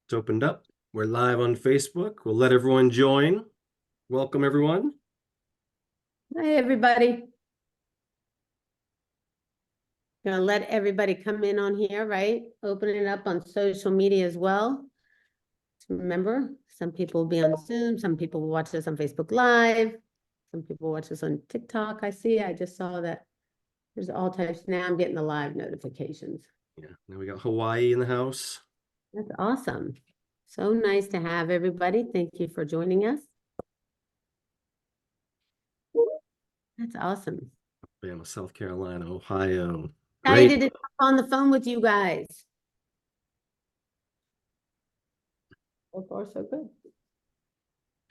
It's opened up. We're live on Facebook. We'll let everyone join. Welcome, everyone. Hi, everybody. Gonna let everybody come in on here, right? Open it up on social media as well. Remember, some people will be on Zoom, some people will watch this on Facebook Live, some people watch this on TikTok. I just saw that there's all types. Now I'm getting the live notifications. Yeah, now we got Hawaii in the house. That's awesome. So nice to have everybody. Thank you for joining us. That's awesome. Alabama, South Carolina, Ohio. Excited to talk on the phone with you guys. So far, so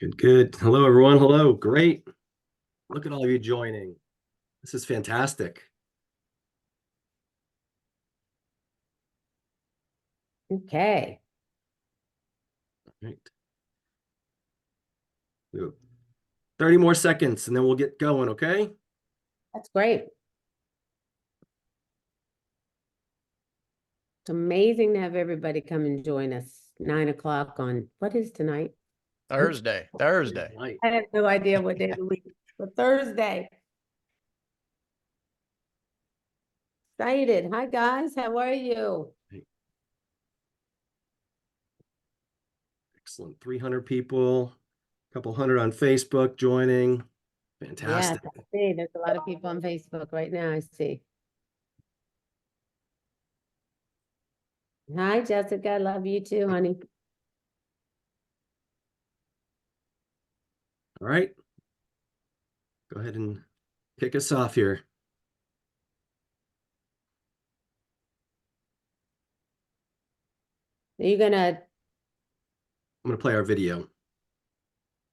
good. Good. Hello, everyone. Hello. Great. Look at all of you joining. This is fantastic. Okay. All right. 30 more seconds and then we'll get going, okay? That's great. It's amazing to have everybody come and join us. 9 o'clock on, what is tonight? Thursday. I have no idea what day of the week, but Thursday. Excited. Hi, guys. How are you? Excellent. 300 people, a couple hundred on Facebook joining. Fantastic. Yeah, I see. There's a lot of people on Facebook right now. I see. Hi, Jessica. I love you too, honey. All right. Go ahead and kick us off here. I'm going to play our video.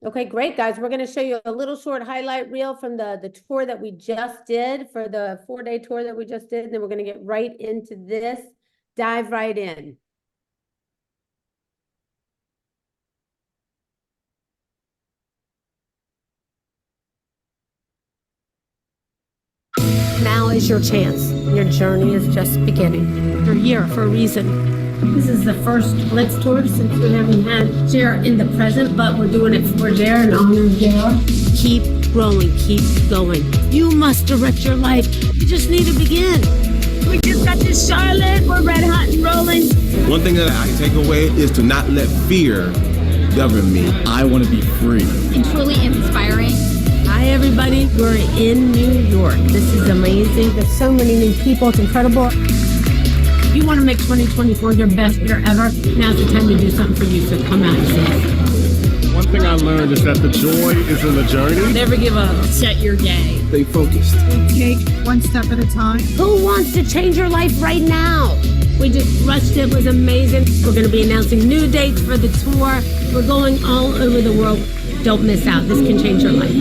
Okay, great, guys. We're going to show you a little short highlight reel from the tour that we just did, for the 4-day tour that we just did. And then we're going to get right into this, dive right in. Now is your chance. Your journey is just beginning. You're here for a reason. This is the first Blitz tour since we haven't had JR in the present, but we're doing it for JR in honor of JR. Keep growing, keep going. You must direct your life. You just need to begin. We just got to Charlotte. We're red hot and rolling. One thing that I take away is to not let fear govern me. I want to be free. And truly inspiring. Hi, everybody. We're in New York. This is amazing. There's so many new people. It's incredible. If you want to make 2024 your best year ever, now's the time to do something for you. So come out and see it. One thing I learned is that the joy is in the journey. Never give up. Set your day. Stay focused. Take one step at a time. Who wants to change your life right now? We just rushed it. It was amazing. We're going to be announcing new dates for the tour. We're going all over the world. Don't miss out. This can change your life.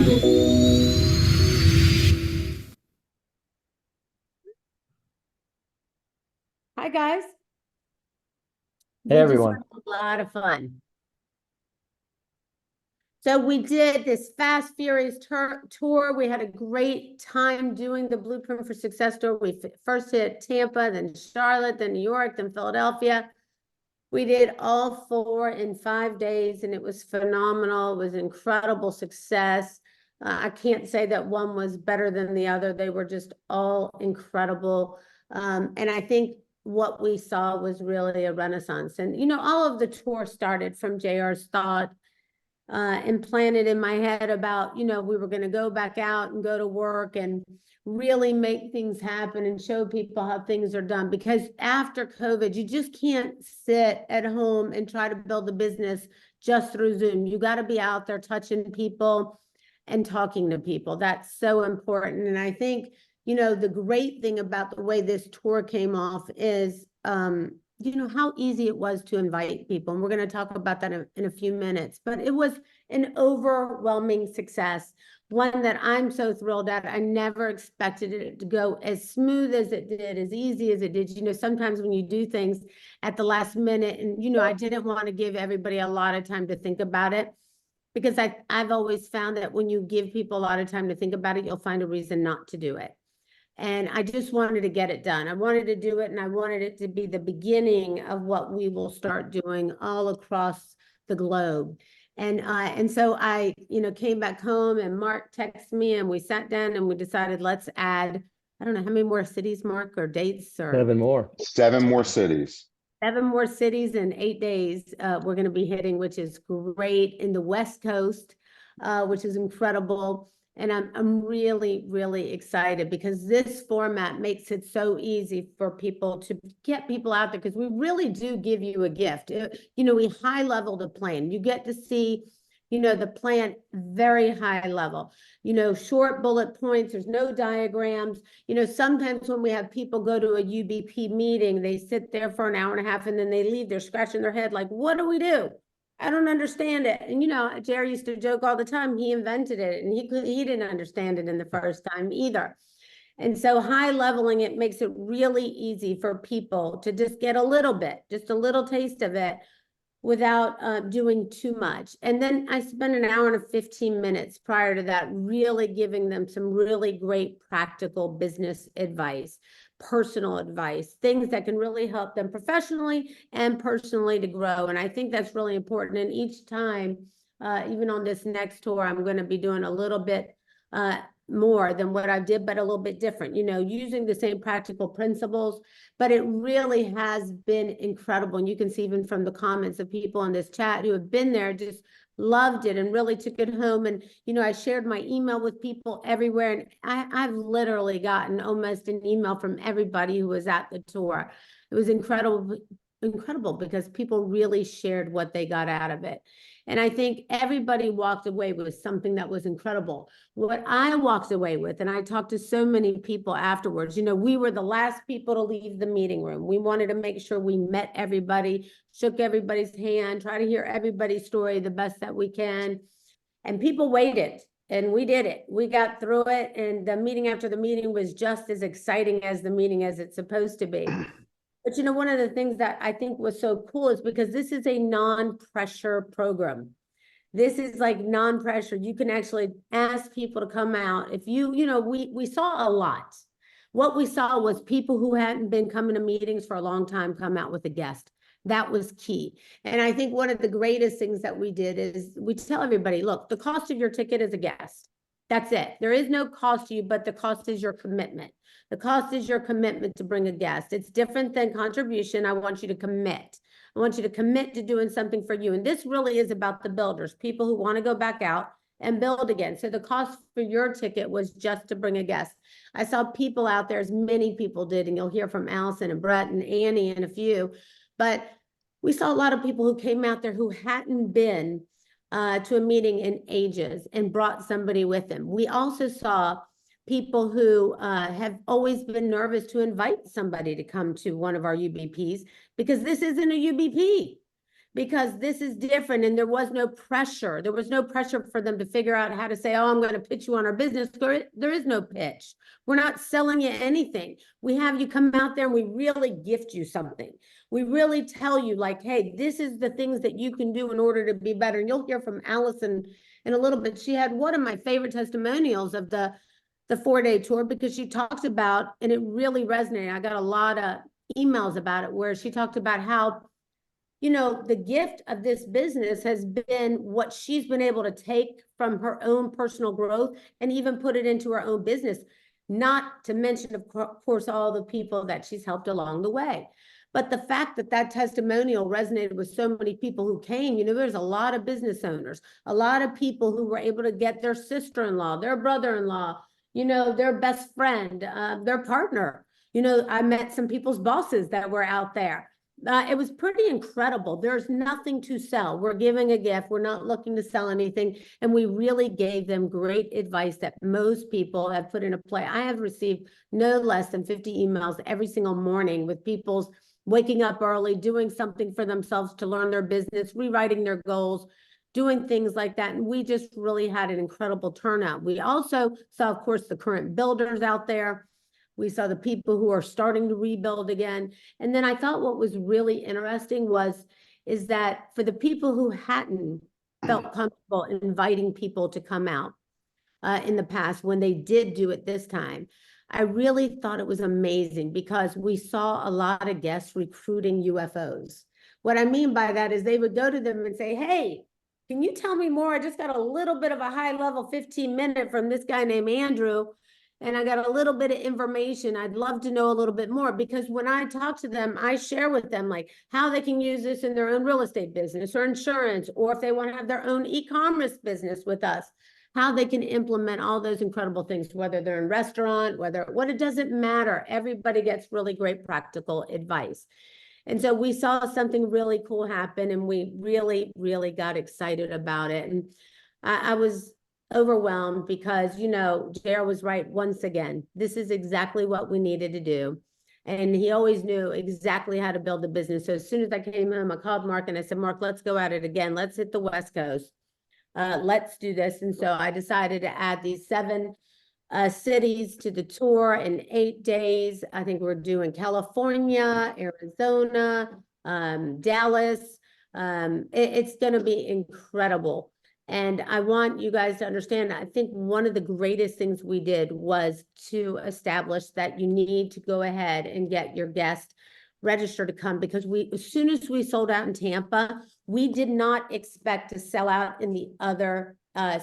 Hi, guys. Hey, everyone. A lot of fun. So we did this Fast Furious tour. We had a great time doing the Blueprint for Success tour. We first hit Tampa, then Charlotte, then New York, then Philadelphia. We did all 4 in 5 days, and it was phenomenal. It was incredible success. I can't say that one was better than the other. They were just all incredible. And I think what we saw was really a renaissance. And, you know, all of the tour started from JR's thought implanted in my head about, you know, we were going to go back out and go to work and really make things happen and show people how things are done. Because after COVID, you just can't sit at home and try to build a business just through Zoom. You got to be out there touching people and talking to people. That's so important. And I think, you know, the great thing about the way this tour came off is, you know, how easy it was to invite people. And we're going to talk about that in a few minutes. But it was an overwhelming success, one that I'm so thrilled at. I never expected it to go as smooth as it did, as easy as it did. You know, sometimes when you do things at the last minute, and, you know, I didn't want to give everybody a lot of time to think about it, because I've always found that when you give people a lot of time to think about it, you'll find a reason not to do it. And I just wanted to get it done. I wanted to do it, and I wanted it to be the beginning of what we will start doing all across the globe. And so I, came back home, and Mark texted me, and we sat down and we decided, let's add, I don't know how many more cities, Mark, or dates, or 7 more. 7 more cities. 7 more cities in 8 days. We're going to be hitting, which is great, in the West Coast, which is incredible. And I'm really, really excited because this format makes it so easy for people to get people out there, because we really do give you a gift. We high level the plan. You get to see, the plan very high level, short bullet points. There's no diagrams. Sometimes when we have people go to a UBP meeting, they sit there for an hour and a half and then they leave. They're scratching their head like, what do we do? I don't understand it. And Jerry used to joke all the time, he invented it, and he didn't understand it in the first time either. And so high leveling it makes it really easy for people to just get a little bit, just a little taste of it, without doing too much. And then I spent an hour and 15 minutes prior to that really giving them some really great practical business advice, personal advice, things that can really help them professionally and personally to grow. And I think that's really important. And each time, even on this next tour, I'm going to be doing a little bit more than what I did, but a little bit different, using the same practical principles. But it really has been incredible. And you can see even from the comments of people in this chat who have been there, just loved it and really took it home. And, I shared my email with people everywhere. And I've literally gotten almost an email from everybody who was at the tour. It was incredible because people really shared what they got out of it. And I think everybody walked away with something that was incredible. What I walked away with, and I talked to so many people afterwards, we were the last people to leave the meeting room. We wanted to make sure we met everybody, shook everybody's hand, try to hear everybody's story the best that we can. And people waited, and we did it. We got through it, and the meeting after the meeting was just as exciting as the meeting as it's supposed to be. But one of the things that I think was so cool is because this is a non-pressure program. This is like non-pressure. You can actually ask people to come out. If we saw a lot. What we saw was people who hadn't been coming to meetings for a long time come out with a guest. That was key. And I think one of the greatest things that we did is we tell everybody, look, the cost of your ticket is a guest. That's it. There is no cost to you, but the cost is your commitment. The cost is your commitment to bring a guest. It's different than contribution. I want you to commit. I want you to commit to doing something for you. And this really is about the builders, people who want to go back out and build again. So the cost for your ticket was just to bring a guest. I saw people out there, as many people did, and you'll hear from Allison and Brett and Annie and a few, but we saw a lot of people who came out there who hadn't been to a meeting in ages and brought somebody with them. We also saw people who have always been nervous to invite somebody to come to one of our UBPs because this isn't a UBP, because this is different, and there was no pressure. There was no pressure for them to figure out how to say, oh, I'm going to pitch you on our business. There is no pitch. We're not selling you anything. We have you come out there and we really gift you something. We really tell you like, hey, this is the things that you can do in order to be better. And you'll hear from Allison in a little bit. She had one of my favorite testimonials of the 4-day tour, because she talked about, and it really resonated. I got a lot of emails about it where she talked about how, the gift of this business has been what she's been able to take from her own personal growth and even put it into her own business, not to mention, of course, all the people that she's helped along the way. But the fact that that testimonial resonated with so many people who came, there's a lot of business owners, a lot of people who were able to get their sister-in-law, their brother-in-law, their best friend, their partner. I met some people's bosses that were out there. It was pretty incredible. There's nothing to sell. We're giving a gift. We're not looking to sell anything. And we really gave them great advice that most people have put into play. I have received no less than 50 emails every single morning with people's waking up early, doing something for themselves to learn their business, rewriting their goals, doing things like that. And we just really had an incredible turnout. We also saw, of course, the current builders out there. We saw the people who are starting to rebuild again. And then I thought what was really interesting is that for the people who hadn't felt comfortable inviting people to come out in the past, when they did do it this time, I really thought it was amazing because we saw a lot of guests recruiting UFOs. What I mean by that is they would go to them and say, hey, can you tell me more? I just got a little bit of a high level 15-minute from this guy named Andrew, and I got a little bit of information. I'd love to know a little bit more, because when I talk to them, I share with them like how they can use this in their own real estate business or insurance, or if they want to have their own e-commerce business with us, how they can implement all those incredible things, whether they're in restaurant, what it doesn't matter. Everybody gets really great practical advice. And so we saw something really cool happen, and we really, really got excited about it. And I was overwhelmed because, you know, JR was right once again. This is exactly what we needed to do. And he always knew exactly how to build a business. So as soon as I came home, I called Mark and I said, Mark, let's go at it again. Let's hit the West Coast. Let's do this. And so I decided to add these 7 cities to the tour in 8 days. I think we're doing California, Arizona, Dallas. It's going to be incredible. And I want you guys to understand, I think one of the greatest things we did was to establish that you need to go ahead and get your guest registered to come, because as soon as we sold out in Tampa, we did not expect to sell out in the other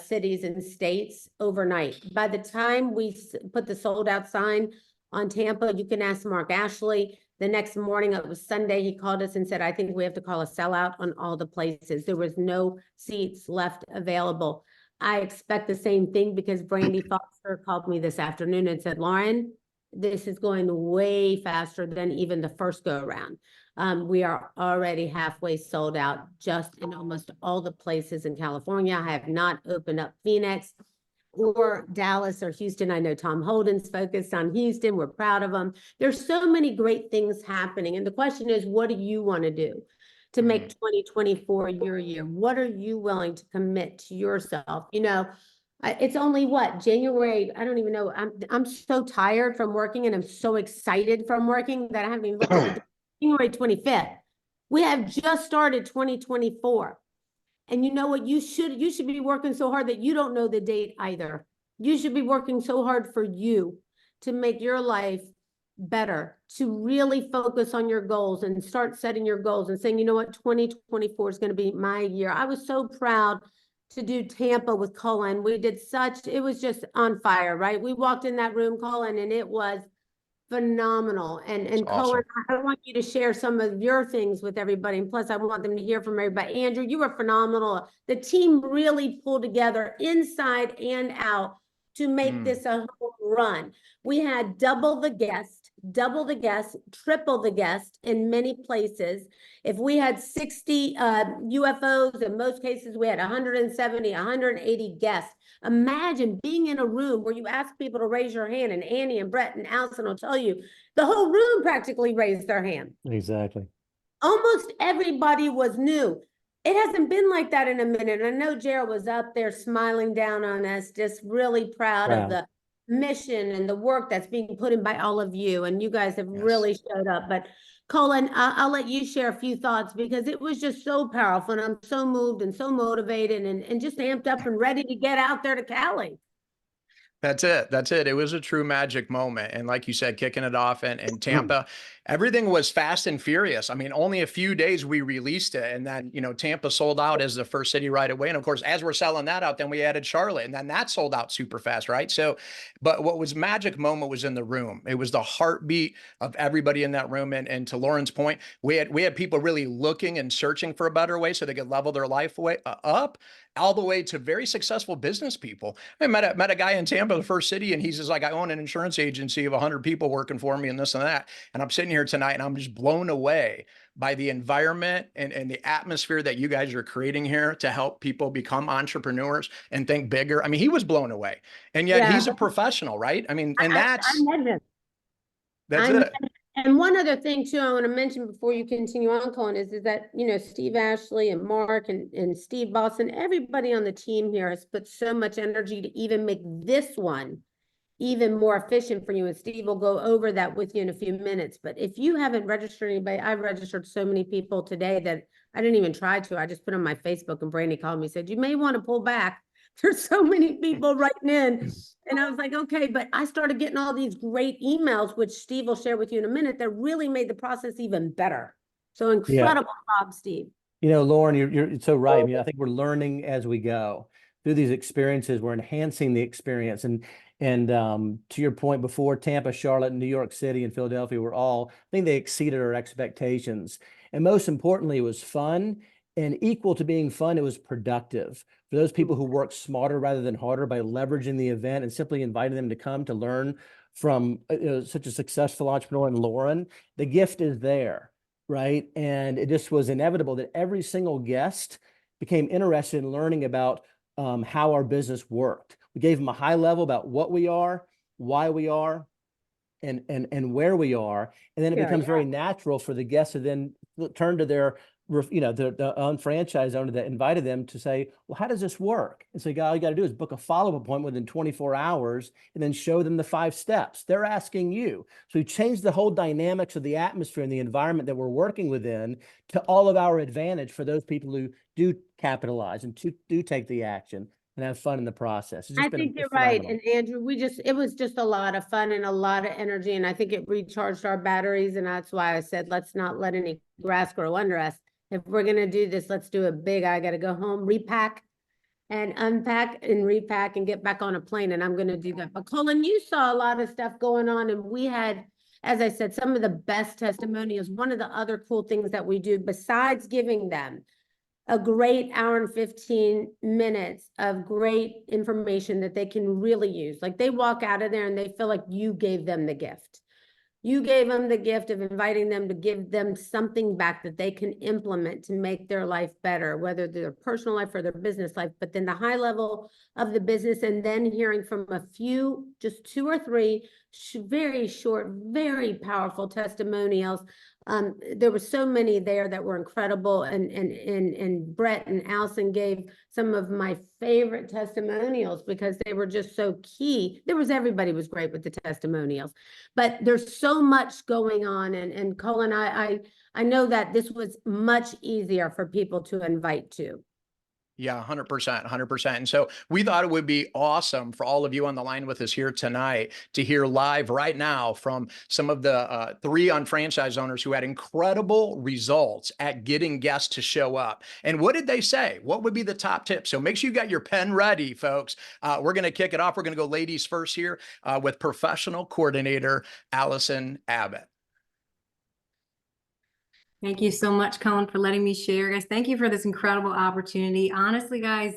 cities and states overnight. By the time we put the sold out sign on Tampa, you can ask Mark Ashley. The next morning, it was Sunday, he called us and said, I think we have to call a sellout on all the places. There was no seats left available. I expect the same thing, because Brandy Foster called me this afternoon and said, Lauren, this is going way faster than even the first go around. We are already halfway sold out just in almost all the places in California. I have not opened up Phoenix or Dallas or Houston. I know Tom Holden's focused on Houston. We're proud of him. There's so many great things happening. And the question is, what do you want to do to make 2024 your year? What are you willing to commit to yourself? You know, it's only what, January, I don't even know. I'm so tired from working, and I'm so excited from working that I haven't even looked at the January 25th. We have just started 2024. And you know what? You should be working so hard that you don't know the date either. You should be working so hard for you to make your life better, to really focus on your goals and start setting your goals and saying, you know what, 2024 is going to be my year. I was so proud to do Tampa with Colin. We did it was just on fire, right? We walked in that room, Colin, and it was phenomenal. And That's Colin, awesome. I want you to share some of your things with everybody. And plus, I want them to hear from everybody. Andrew, you were phenomenal. The team really pulled together inside and out to make this a home run. We had double the guests, triple the guests in many places. If we had 60 UFOs, in most cases, we had 170, 180 guests. Imagine being in a room where you ask people to raise your hand, and Annie and Brett and Allison will tell you the whole room practically raised their hand. Exactly. Almost everybody was new. It hasn't been like that in a minute. And I know Gerald was up there smiling down on us, just really proud of the mission and the work that's being put in by all of you. And you guys have really showed up. But Colin, I'll let you share a few thoughts, because it was just so powerful, and I'm so moved and so motivated and just amped up and ready to get out there to Cali. That's it. It was a true magic moment. And like you said, kicking it off in Tampa, everything was fast and furious. I mean, only a few days we released it. And then, you know, Tampa sold out as the first city right away. And of course, as we're selling that out, then we added Charlotte, and then that sold out super fast, right? So, but what was magic moment was in the room. It was the heartbeat of everybody in that room. And to Lauren's point, we had people really looking and searching for a better way so they could level their life up, all the way to very successful business people. I met a guy in Tampa, the first city, and he's just like, I own an insurance agency of 100 people working for me and this and that. And I'm sitting here tonight and I'm just blown away by the environment and the atmosphere that you guys are creating here to help people become entrepreneurs and think bigger. I mean, he was blown away, and yet he's a professional, right? I mean, and that's it. And one other thing too, I want to mention before you continue on, Colin, is that, you know, Steve Ashley and Mark and Steve Boston, everybody on the team here has put so much energy to even make this one even more efficient for you. And Steve will go over that with you in a few minutes. But if you haven't registered anybody, I've registered so many people today that I didn't even try to. I just put on my Facebook, and Brandy called me and said, you may want to pull back there's so many people writing in. And I was like, okay, but I started getting all these great emails, which Steve will share with you in a minute, that really made the process even better. So incredible job, Steve. You know, Lauren, you're so right. I mean, I think we're learning as we go through these experiences. We're enhancing the experience, and to your point before, Tampa, Charlotte, New York City, and Philadelphia were all, I think they exceeded our expectations. And most importantly, it was fun, and equal to being fun, it was productive for those people who work smarter rather than harder by leveraging the event and simply inviting them to come to learn from such a successful entrepreneur in Lauren. The gift is there. Right. And it just was inevitable that every single guest became interested in learning about how our business worked. We gave them a high level about what we are, why we are, and where we are. And then it becomes very natural for the guests to then turn to their, the unfranchised owner that invited them to say, well, how does this work? And so all you got to do is book a follow-up appointment within 24 hours and then show them the 5 steps. They're asking you. So we changed the whole dynamics of the atmosphere and the environment that we're working within to all of our advantage for those people who do capitalize and do take the action and have fun in the process. I think you're right. And Andrew, it was just a lot of fun and a lot of energy. And I think it recharged our batteries. And that's why I said, let's not let any grass grow under us. If we're going to do this, let's do it big. I got to go home, repack and unpack and repack and get back on a plane. And I'm going to do that. But Colin, you saw a lot of stuff going on. And we had, as I said, some of the best testimonials. One of the other cool things that we do, besides giving them a great hour and 15 minutes of great information that they can really use. Like they walk out of there and they feel like you gave them the gift. You gave them the gift of inviting them to give them something back that they can implement to make their life better, whether their personal life or their business life, but then the high level of the business, and then hearing from a few, just 2 or 3 very short, very powerful testimonials. There were so many there that were incredible, and Brett and Allison gave some of my favorite testimonials because they were just so key. Everybody was great with the testimonials, but there's so much going on. And Colin, I know that this was much easier for people to invite to. Yeah, 100%. And so we thought it would be awesome for all of you on the line with us here tonight to hear live right now from some of the 3 unfranchised owners who had incredible results at getting guests to show up. And what did they say? What would be the top tips? So make sure you got your pen ready, folks. We're going to kick it off. We're going to go ladies first here with professional coordinator Allison Abbott. Thank you so much, Colin, for letting me share. Guys, thank you for this incredible opportunity. Honestly, guys,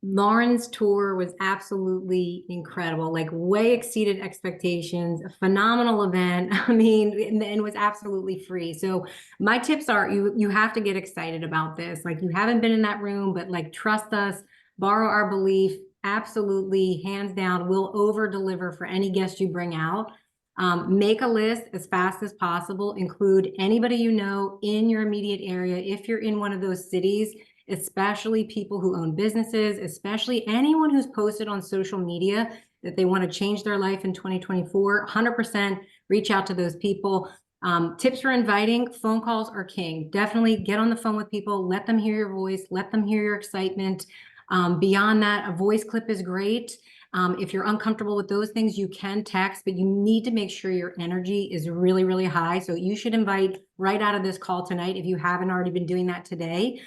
Lauren's tour was absolutely incredible, like way exceeded expectations, a phenomenal event. I mean, and was absolutely free. So my tips are you have to get excited about this. Like you haven't been in that room, but like trust us, borrow our belief. Absolutely, hands down, we'll over deliver for any guest you bring out. Make a list as fast as possible. Include anybody you know in your immediate area. If you're in one of those cities, especially people who own businesses, especially anyone who's posted on social media that they want to change their life in 2024, 100% reach out to those people. Tips for inviting: phone calls are king. Definitely get on the phone with people. Let them hear your voice. Let them hear your excitement. Beyond that, a voice clip is great. If you're uncomfortable with those things, you can text, but you need to make sure your energy is really, really high. So you should invite right out of this call tonight if you haven't already been doing that today.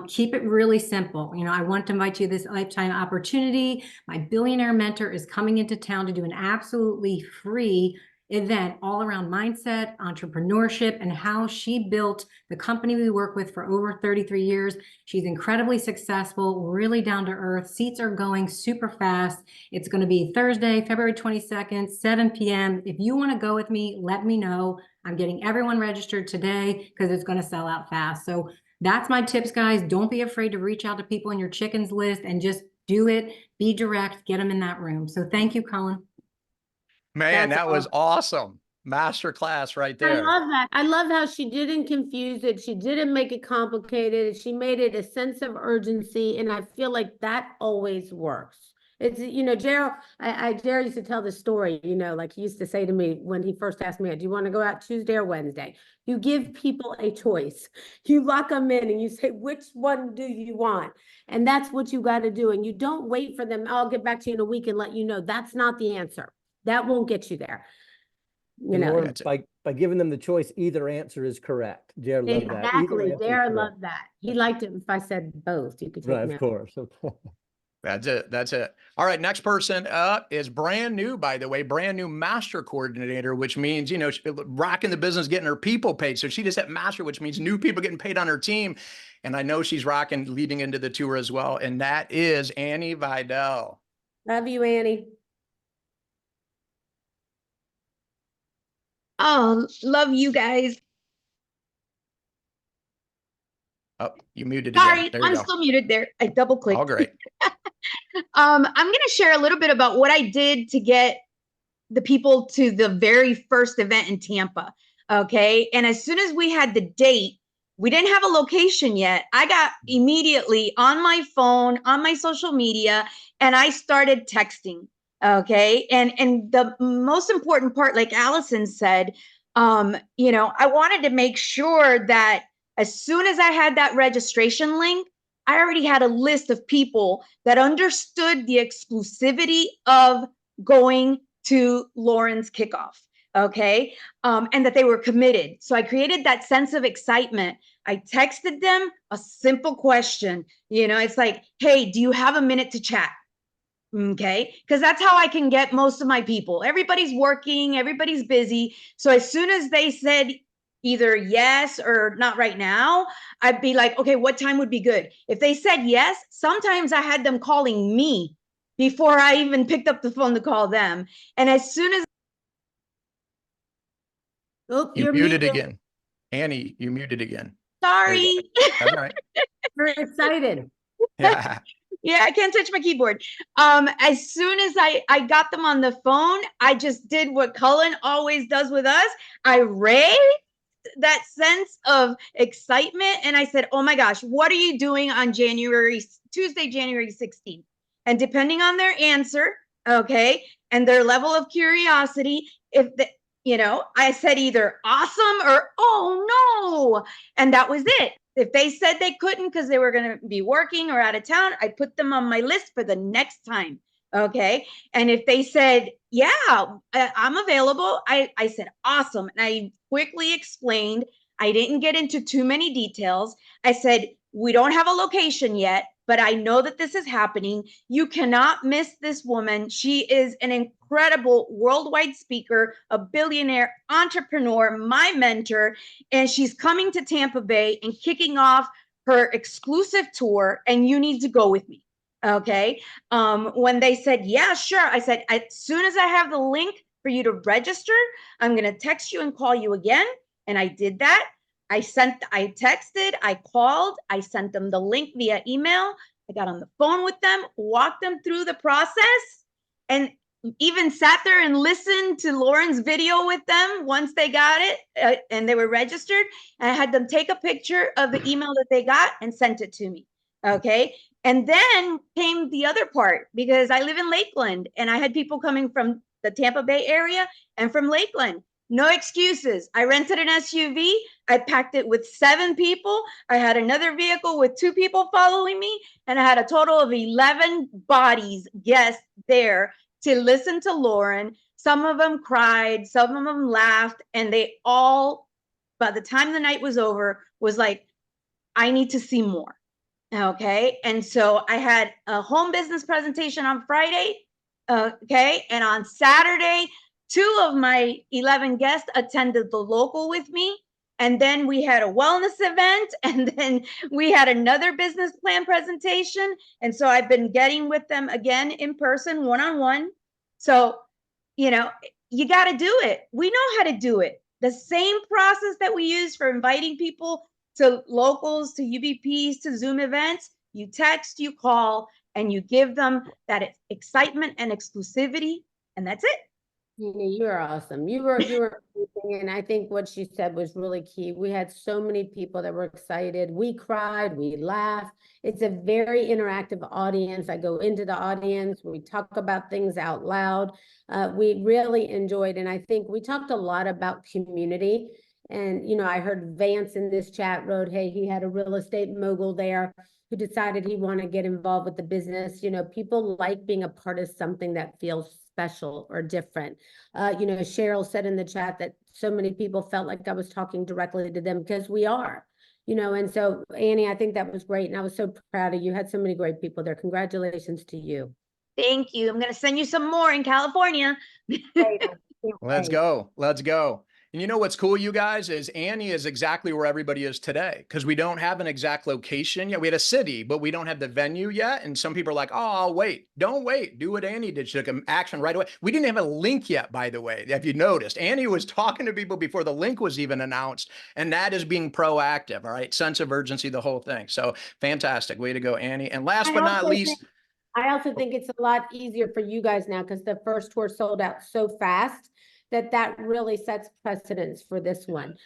Keep it really simple. You know, I want to invite you to this lifetime opportunity. My billionaire mentor is coming into town to do an absolutely free event all around mindset, entrepreneurship, and how she built the company we work with for over 33 years. She's incredibly successful, really down to earth. Seats are going super fast. It's going to be Thursday, February 22nd, 7 p.m. If you want to go with me, let me know. I'm getting everyone registered today because it's going to sell out fast. So that's my tips, guys. Don't be afraid to reach out to people in your chickens list and just do it. Be direct, get them in that room. So thank you, Colin. Man, that was awesome. Masterclass right there. I love that. I love how she didn't confuse it. She didn't make it complicated. She made it a sense of urgency. And I feel like that always works. It's, Gerald, Gerald used to tell the story, like he used to say to me when he first asked me, do you want to go out Tuesday or Wednesday? You give people a choice. You lock them in and you say, which one do you want? And that's what you got to do. And you don't wait for them. I'll get back to you in a week and let you know. That's not the answer. That won't get you there. And Lauren, by giving them the choice, either answer is correct. Jared loved that. Exactly. Darren loved that. He liked it if I said both. You could take right, me of course. That's it. That's it. All right. Next person up is brand new, by the way, brand new master coordinator, which means, rocking the business, getting her people paid. So she just hit master, which means new people getting paid on her team. And I know she's rocking leading into the tour as well. And that is Annie Vidal. Love you, Annie. Oh, love you guys. Oh, you muted Sorry, again. There you I'm go. still muted there. I double clicked. All great. I'm going to share a little bit about what I did to get the people to the very first event in Tampa. Okay. And as soon as we had the date, we didn't have a location yet. I got immediately on my phone, on my social media, and I started texting. Okay. And the most important part, like Allison said, I wanted to make sure that as soon as I had that registration link, I already had a list of people that understood the exclusivity of going to Lauren's kickoff. Okay. And that they were committed. So I created that sense of excitement. I texted them a simple question. It's like, hey, do you have a minute to chat? Okay. Because that's how I can get most of my people. Everybody's working, everybody's busy. So as soon as they said either yes or not right now, I'd be like, okay, what time would be good? If they said yes, sometimes I had them calling me before I even picked up the phone to call them. And as soon as you're muted again. Annie, you muted again. Sorry. That's all right. We're excited. Yeah. Yeah, I can't touch my keyboard. As soon as I got them on the phone, I just did what Cullen always does with us. I raised that sense of excitement. And I said, oh my gosh, what are you doing on Tuesday, January 16th? And depending on their answer, okay, and their level of curiosity, I said either awesome or, oh no. And that was it. If they said they couldn't because they were going to be working or out of town, I put them on my list for the next time. Okay. And if they said, yeah, I'm available, I said, awesome. And I quickly explained, I didn't get into too many details. I said, we don't have a location yet, but I know that this is happening. You cannot miss this woman. She is an incredible worldwide speaker, a billionaire entrepreneur, my mentor, and she's coming to Tampa Bay and kicking off her exclusive tour, and you need to go with me. Okay. When they said, yeah, sure. I said, as soon as I have the link for you to register, I'm going to text you and call you again. And I did that. I texted, I called, I sent them the link via email. I got on the phone with them, walked them through the process, and even sat there and listened to Lauren's video with them once they got it and they were registered. And I had them take a picture of the email that they got and sent it to me. Okay. And then came the other part, because I live in Lakeland and I had people coming from the Tampa Bay area and from Lakeland. No excuses. I rented an SUV. I packed it with 7 people. I had another vehicle with 2 people following me. And I had a total of 11 guests there to listen to Lauren. Some of them cried, some of them laughed, and they all, by the time the night was over, was like, I need to see more. Okay. And so I had a home business presentation on Friday. Okay. And on Saturday, 2 of my 11 guests attended the local with me. And then we had a wellness event, and then we had another business plan presentation. And so I've been getting with them again in person, one-on-one. So, you got to do it. We know how to do it. The same process that we use for inviting people to locals, to UBPs, to Zoom events. You text, you call, and you give them that excitement and exclusivity. And that's it. You were awesome. You were amazing, and I think what she said was really key. We had so many people that were excited. We cried, we laughed. It's a very interactive audience. I go into the audience, we talk about things out loud. We really enjoyed, and I think we talked a lot about community. And, you know, I heard Vance in this chat wrote, hey, he had a real estate mogul there who decided he wanted to get involved with the business. You know, people like being a part of something that feels special or different. You know, Cheryl said in the chat that so many people felt like I was talking directly to them because we are, you know, and so Annie, I think that was great. And I was so proud of you. Had so many great people there. Congratulations to you. Thank you. I'm going to send you some more in California. Let's go. Let's go. And you know what's cool, you guys, is Annie is exactly where everybody is today, because we don't have an exact location yet. We had a city, but we don't have the venue yet. And some people are like, oh, I'll wait. Don't wait. Do what Annie did. She took action right away. We didn't have a link yet, by the way, if you noticed. Annie was talking to people before the link was even announced. And that is being proactive, all right? Sense of urgency, the whole thing. So fantastic. Way to go, Annie. And last but not least, I also think it's a lot easier for you guys now because the first tour sold out so fast that really sets precedence for this one.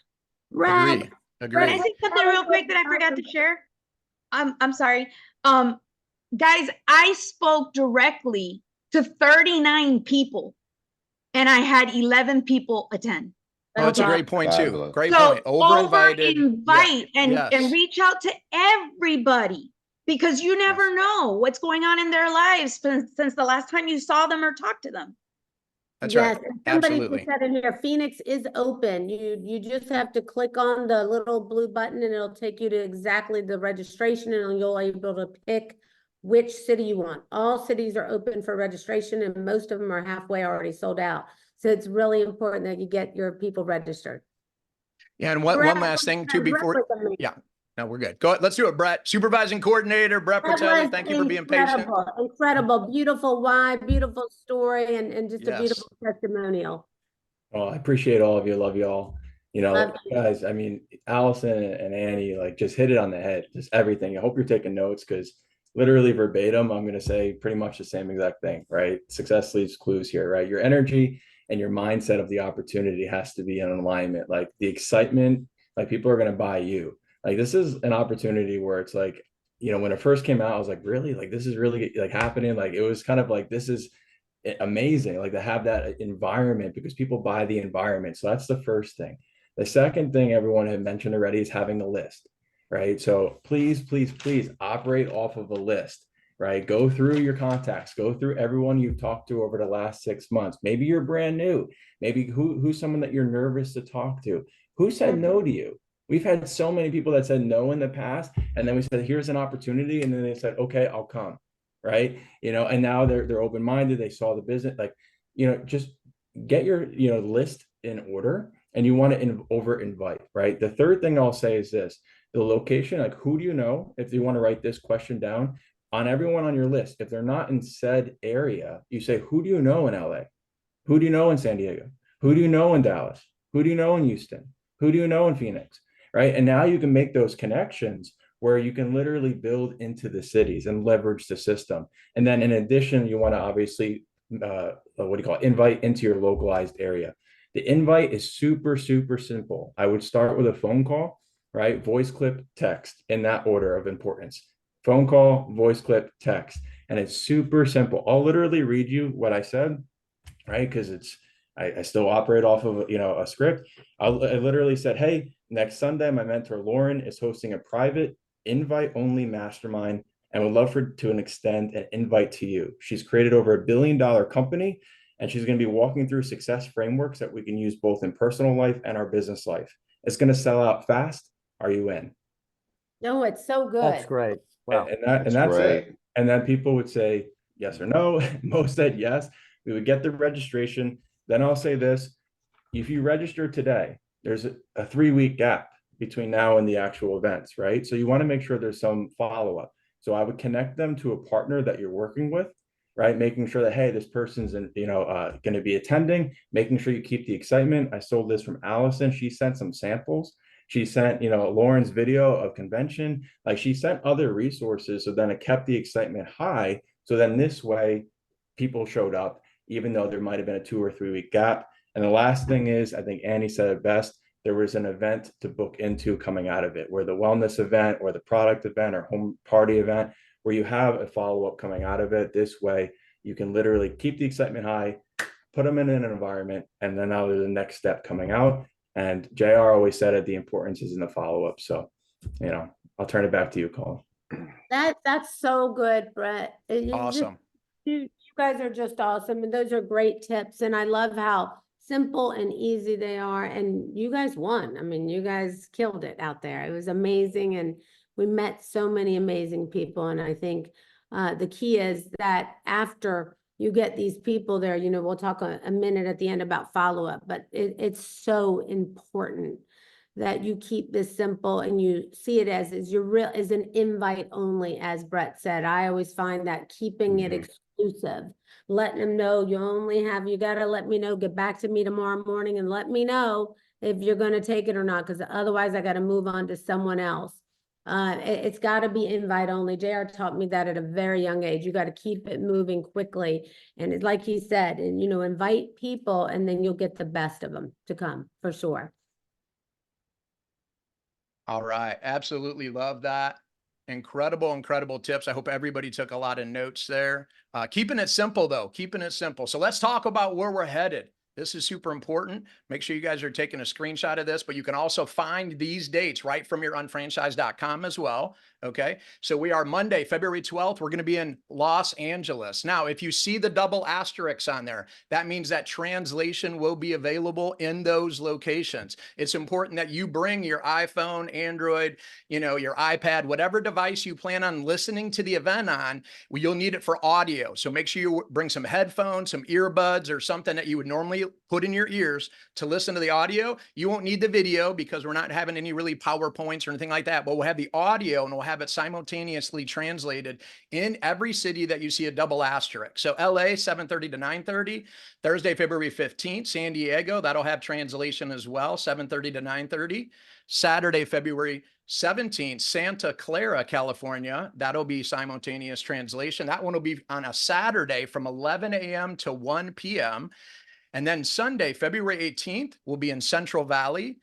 agree. Can I say something real quick that I forgot to share? I'm sorry. Guys, I spoke directly to 39 people and I had 11 people attend. Oh, that's a great point too. Fabulous. Great So point. Over-invited. invite and Yes. reach out to everybody because you never know what's going on in their lives since the last time you saw them or talked to them. That's Yes, right. and somebody Absolutely. just said in here, Phoenix is open. You just have to click on the little blue button and it'll take you to exactly the registration and you'll be able to pick which city you want. All cities are open for registration and most of them are halfway already sold out. So it's really important that you get your people registered. Yeah, and one last thing too before. Yeah, no, we're good. Go ahead. Let's do it, Brett. Supervising coordinator, Brett That Fratelli. was Thank you for being patient. Incredible, beautiful wine, beautiful story, and just a Yes. beautiful testimonial. Oh, I appreciate all of you. Love you all. You know, Love you. guys, I mean, Allison and Annie, like, just hit it on the head, just everything. I hope you're taking notes because literally verbatim, I'm going to say pretty much the same exact thing, right? Success leaves clues here, right? Your energy and your mindset of the opportunity has to be in alignment. Like the excitement, like people are going to buy you. Like this is an opportunity where it's like, you know, when it first came out, I was like, really? Like this is really like happening? Like it was kind of like, this is amazing, like to have that environment because people buy the environment. So that's the first thing. The second thing everyone had mentioned already is having a list, right? So please, please, please operate off of a list, right? Go through your contacts, go through everyone you've talked to over the last 6 months. Maybe you're brand new. Maybe who's someone that you're nervous to talk to? Who said no to you? We've had so many people that said no in the past, and then we said, here's an opportunity. And then they said, okay, I'll come. Right. You know, and now they're open-minded. They saw the business, like, you know, just get your, you know, list in order and you want to over invite. Right. The third thing I'll say is this, the location, like who do you know? If you want to write this question down on everyone on your list, if they're not in said area, you say, who do you know in LA? Who do you know in San Diego? Who do you know in Dallas? Who do you know in Houston? Who do you know in Phoenix? Right. And now you can make those connections where you can literally build into the cities and leverage the system. And then in addition, you want to obviously, invite into your localized area. The invite is super, super simple. I would start with a phone call, right? Voice clip, text in that order of importance. Phone call, voice clip, text. And it's super simple. I'll literally read you what I said, right? Because I still operate off of, you know, a script. I literally said, hey, next Sunday, my mentor Lauren is hosting a private invite only mastermind and would love to extend an invite to you. She's created over $1 billion company and she's going to be walking through success frameworks that we can use both in personal life and our business life. It's going to sell out fast. Are you in? No, it's so good. That's great. Wow. And that's it. And then people would say yes or no. Most said yes. We would get the registration. Then I'll say this, if you register today, there's a 3-week gap between now and the actual events, right? So you want to make sure there's some follow-up. So I would connect them to a partner that you're working with, right? Making sure that, hey, this person's going to be attending, making sure you keep the excitement. I sold this from Allison. She sent some samples. She sent, Lauren's video of convention. Like she sent other resources. So then it kept the excitement high. So then this way people showed up. even though there might have been a 2 or 3 week gap. And the last thing is, I think Annie said it best, there was an event to book into coming out of it, where the wellness event or the product event or home party event, where you have a follow-up coming out of it. This way you can literally keep the excitement high, put them in an environment, and then now there's the next step coming out. And JR always said it, the importance is in the follow-up. So, you know, I'll turn it back to you, Colin. That's so good, Brett. Awesome. You guys are just awesome, and those are great tips, and I love how simple and easy they are, and you guys won. I mean, you guys killed it out there. It was amazing, and we met so many amazing people, and I think the key is that after you get these people there, you know, we'll talk a minute at the end about follow-up, but it's so important that you keep this simple and you see it as an invite only, as Brett said. I always find that keeping it exclusive, letting them know you got to let me know, get back to me tomorrow morning and let me know if you're going to take it or not, because otherwise I got to move on to someone else. It's got to be invite only. JR taught me that at a very young age. You got to keep it moving quickly. And it's like he said, and, you know, invite people and then you'll get the best of them to come for sure. All right. Absolutely love that. Incredible, incredible tips. I hope everybody took a lot of notes there. Keeping it simple though, keeping it simple. So let's talk about where we're headed. This is super important. Make sure you guys are taking a screenshot of this, but you can also find these dates right from your unfranchised.com as well. Okay. So we are Monday, February 12th. We're going to be in Los Angeles. Now, if you see the double asterisks on there, that means that translation will be available in those locations. It's important that you bring your iPhone, Android, you know, your iPad, whatever device you plan on listening to the event on, you'll need it for audio. So make sure you bring some headphones, some earbuds, or something that you would normally put in your ears to listen to the audio. You won't need the video because we're not having any really PowerPoints or anything like that, but we'll have the audio and we'll have it simultaneously translated in every city that you see a double asterisk. So LA, 7:30 to 9:30, Thursday, February 15th, San Diego, that'll have translation as well, 7:30 to 9:30. Saturday, February 17th, Santa Clara, California, that'll be simultaneous translation. That one will be on a Saturday from 11 a.m. to 1 p.m. And then Sunday, February 18th, will be in Central Valley,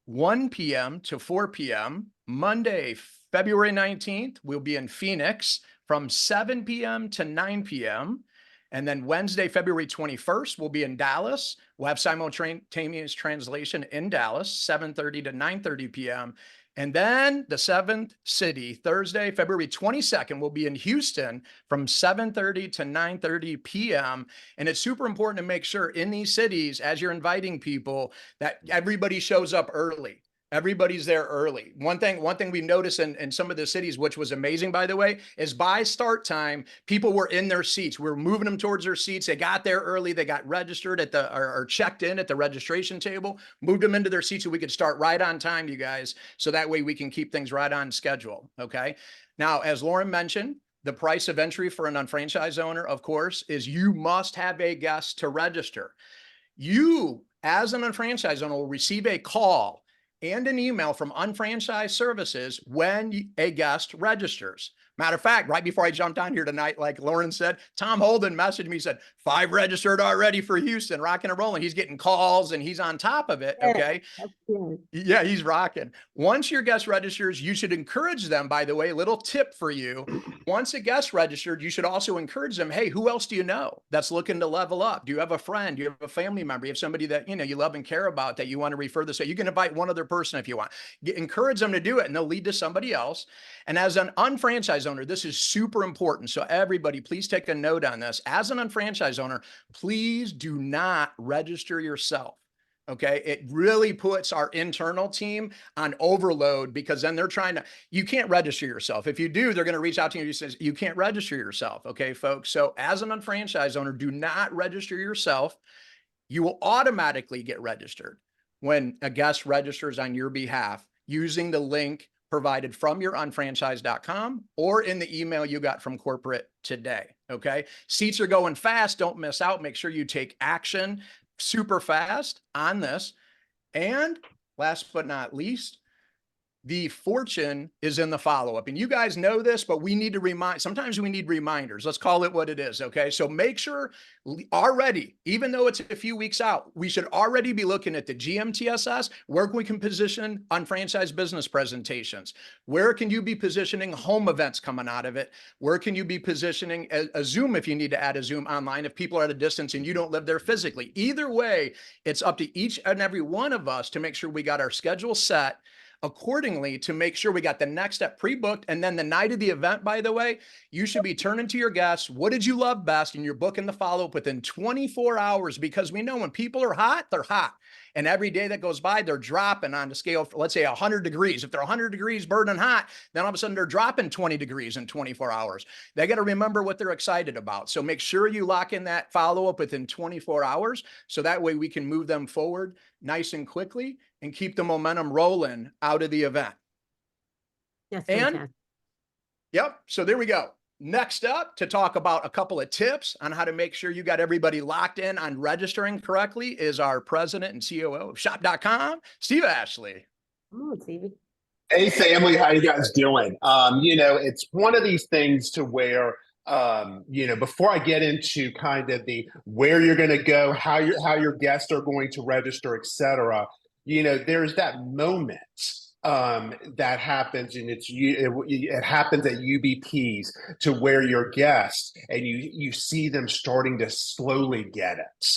1 p.m. to 4 p.m. Monday, February 19th, we'll be in Phoenix from 7 p.m. to 9 p.m. And then Wednesday, February 21st, we'll be in Dallas. We'll have simultaneous translation in Dallas, 7:30 to 9:30 p.m. And then the seventh city, Thursday, February 22nd, will be in Houston from 7:30 to 9:30 p.m. And it's super important to make sure in these cities, as you're inviting people, that everybody shows up early. Everybody's there early. One thing we noticed in some of the cities, which was amazing, by the way, is by start time, people were in their seats. We were moving them towards their seats. They got there early. They got registered at or checked in at the registration table, moved them into their seats so we could start right on time, you guys. So that way we can keep things right on schedule. Okay. Now, as Lauren mentioned, the price of entry for an unfranchised owner, of course, is you must have a guest to register. You, as an unfranchised owner, will receive a call and an email from Unfranchised Services when a guest registers. Matter of fact, right before I jumped on here tonight, like Lauren said, Tom Holden messaged me, said, 5 registered already for Houston, rocking and rolling. He's getting calls and he's on top of it. Okay. Yeah, he's rocking. Once your guest registers, you should encourage them, by the way, little tip for you. Once a guest registered, you should also encourage them. Hey, who else do you know that's looking to level up? Do you have a friend? Do you have a family member? You have somebody that, you know, you love and care about that you want to refer this? So you can invite one other person if you want. Encourage them to do it and they'll lead to somebody else. And as an unfranchised owner, this is super important. So everybody, please take a note on this. As an unfranchised owner, please do not register yourself. Okay. It really puts our internal team on overload because then they're you can't register yourself. If you do, they're going to reach out to you and say, you can't register yourself. Okay, folks. So as an unfranchised owner, do not register yourself. You will automatically get registered when a guest registers on your behalf using the link provided from your unfranchised.com or in the email you got from corporate today. Okay. Seats are going fast. Don't miss out. Make sure you take action super fast on this. And last but not least, The fortune is in the follow-up. And you guys know this, but we need to sometimes we need reminders. Let's call it what it is. Okay. So make sure already, even though it's a few weeks out, we should already be looking at the GMTSS, where we can position unfranchised business presentations. Where can you be positioning home events coming out of it? Where can you be positioning a Zoom if you need to add a Zoom online, if people are at a distance and you don't live there physically? Either way, it's up to each and every one of us to make sure we got our schedule set accordingly, to make sure we got the next step pre-booked. And then the night of the event, by the way, you should be turning to your guests, what did you love best? And you're booking the follow-up within 24 hours, because we know when people are hot, they're hot. And every day that goes by, they're dropping on the scale, let's say 100 degrees. If they're 100 degrees burning hot, then all of a sudden they're dropping 20 degrees in 24 hours. They got to remember what they're excited about. So make sure you lock in that follow-up within 24 hours. So that way we can move them forward nice and quickly and keep the momentum rolling out of the event. That's And fantastic. yep. So there we go. Next up, to talk about a couple of tips on how to make sure you got everybody locked in on registering correctly, is our president and COO of Shop.com, Steve Ashley. Come on, Stevie. Hey family, how you guys doing? It's one of these things to where before I get into kind of the where you're going to go, how your guests are going to register, etc. There's that moment that happens, and it happens at UBPs, to where your guests, and you see them starting to slowly get it,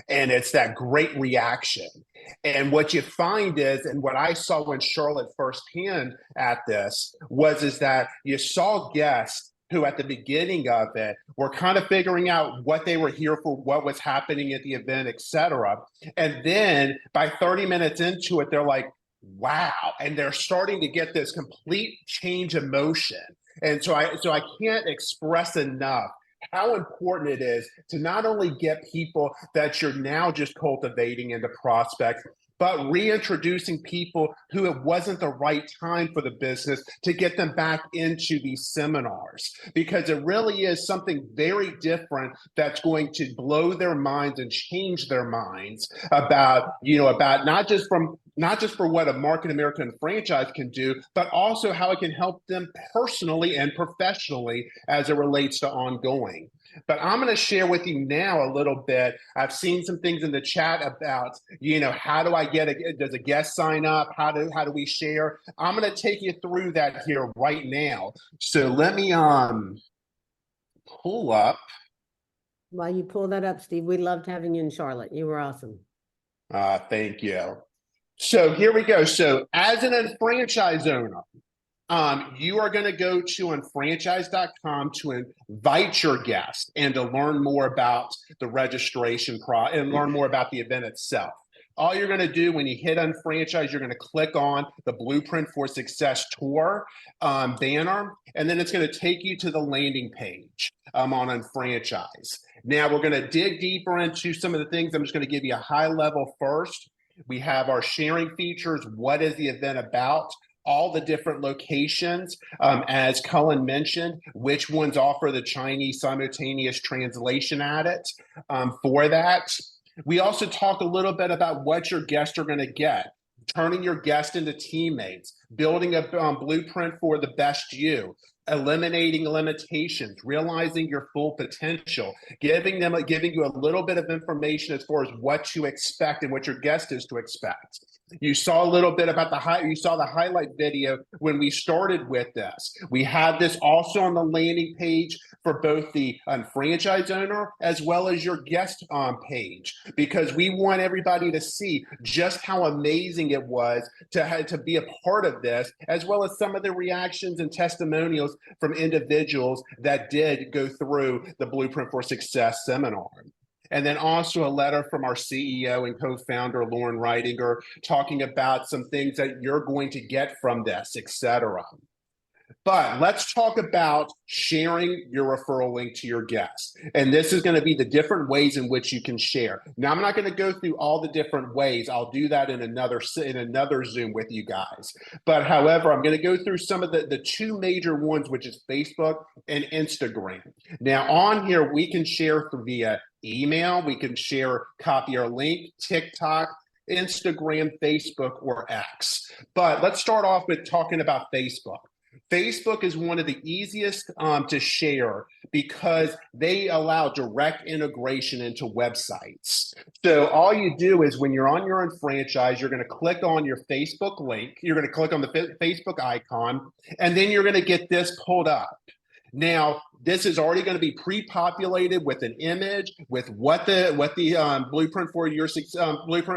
and it's that great reaction. And what you find is, and what I saw in Charlotte firsthand at this is that you saw guests who at the beginning of it were kind of figuring out what they were here for, what was happening at the event, etc. And then by 30 minutes into it, they're like, wow. And they're starting to get this complete change of motion. And so I can't express enough how important it is to not only get people that you're now just cultivating into prospects, but reintroducing people who it wasn't the right time for the business, to get them back into these seminars, because it really is something very different that's going to blow their minds and change their minds about not just for what a Market American franchise can do, but also how it can help them personally and professionally as it relates to ongoing. But I'm going to share with you now a little bit. I've seen some things in the chat about, how do I does a guest sign up? How do we share? I'm going to take you through that here right now. So let me pull up. While you pull that up, Steve, we loved having you in Charlotte. You were awesome. Thank you. So here we go. So as an franchise owner, you are going to go to unfranchise.com to invite your guests and to learn more about the registration and learn more about the event itself. All you're going to do when you hit Unfranchise, you're going to click on the Blueprint for Success Tour banner, and then it's going to take you to the landing page on Unfranchise. Now we're going to dig deeper into some of the things. I'm just going to give you a high level first. We have our sharing features. What is the event about? All the different locations, as Cullen mentioned, which ones offer the Chinese simultaneous translation at it for that. We also talk a little bit about what your guests are going to get, turning your guests into teammates, building a blueprint for the best you, eliminating limitations, realizing your full potential, giving you a little bit of information as far as what to expect and what your guest is to expect. You saw a little bit about the highlight video when we started with this. We have this also on the landing page for both the franchise owner as well as your guest page, because we want everybody to see just how amazing it was to be a part of this, as well as some of the reactions and testimonials from individuals that did go through the Blueprint for Success seminar. And then also a letter from our CEO and co-founder, Lauren Reitinger, talking about some things that you're going to get from this, etc. But let's talk about sharing your referral link to your guests. And this is going to be the different ways in which you can share. Now, I'm not going to go through all the different ways. I'll do that in another Zoom with you guys. But however, I'm going to go through some of the two major ones, which is Facebook and Instagram. Now, on here, we can share via email. We can copy our link, TikTok, Instagram, Facebook, or X. But let's start off with talking about Facebook. Facebook is one of the easiest to share because they allow direct integration into websites. So all you do is when you're on your own franchise, you're going to click on your Facebook link. You're going to click on the Facebook icon, and then you're going to get this pulled up. Now, this is already going to be pre-populated with an image, with what the blueprint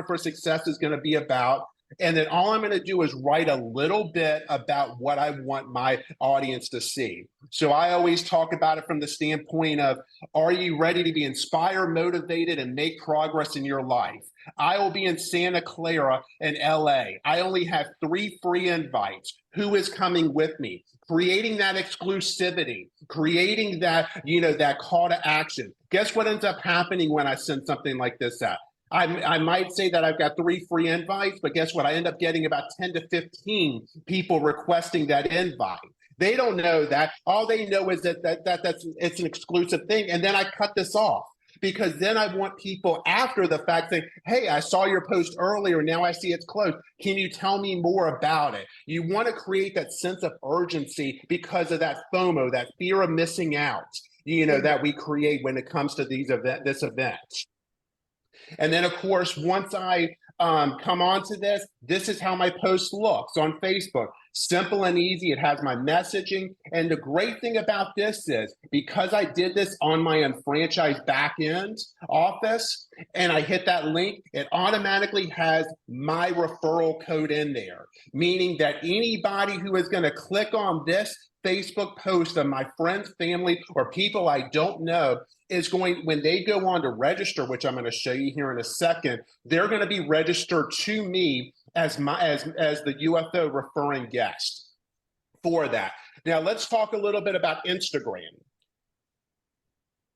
for success is going to be about. And then all I'm going to do is write a little bit about what I want my audience to see. So I always talk about it from the standpoint of, are you ready to be inspired, motivated, and make progress in your life? I will be in Santa Clara in LA. I only have 3 free invites. Who is coming with me? Creating that exclusivity, creating that, that call to action. Guess what ends up happening when I send something like this out? I might say that I've got 3 free invites, but guess what? I end up getting about 10 to 15 people requesting that invite. They don't know that. All they know is that it's an exclusive thing. And then I cut this off because then I want people after the fact saying, hey, I saw your post earlier. Now I see it's closed. Can you tell me more about it? You want to create that sense of urgency because of that FOMO, that fear of missing out, that we create when it comes to this event. And then, of course, once I come onto this, this is how my post looks on Facebook. Simple and easy. It has my messaging. And the great thing about this is because I did this on my unfranchised backend office and I hit that link, it automatically has my referral code in there, meaning that anybody who is going to click on this Facebook post of my friends, family, or people I don't know is going, when they go on to register, which I'm going to show you here in a second, they're going to be registered to me as the UFO referring guest for that. Now let's talk a little bit about Instagram.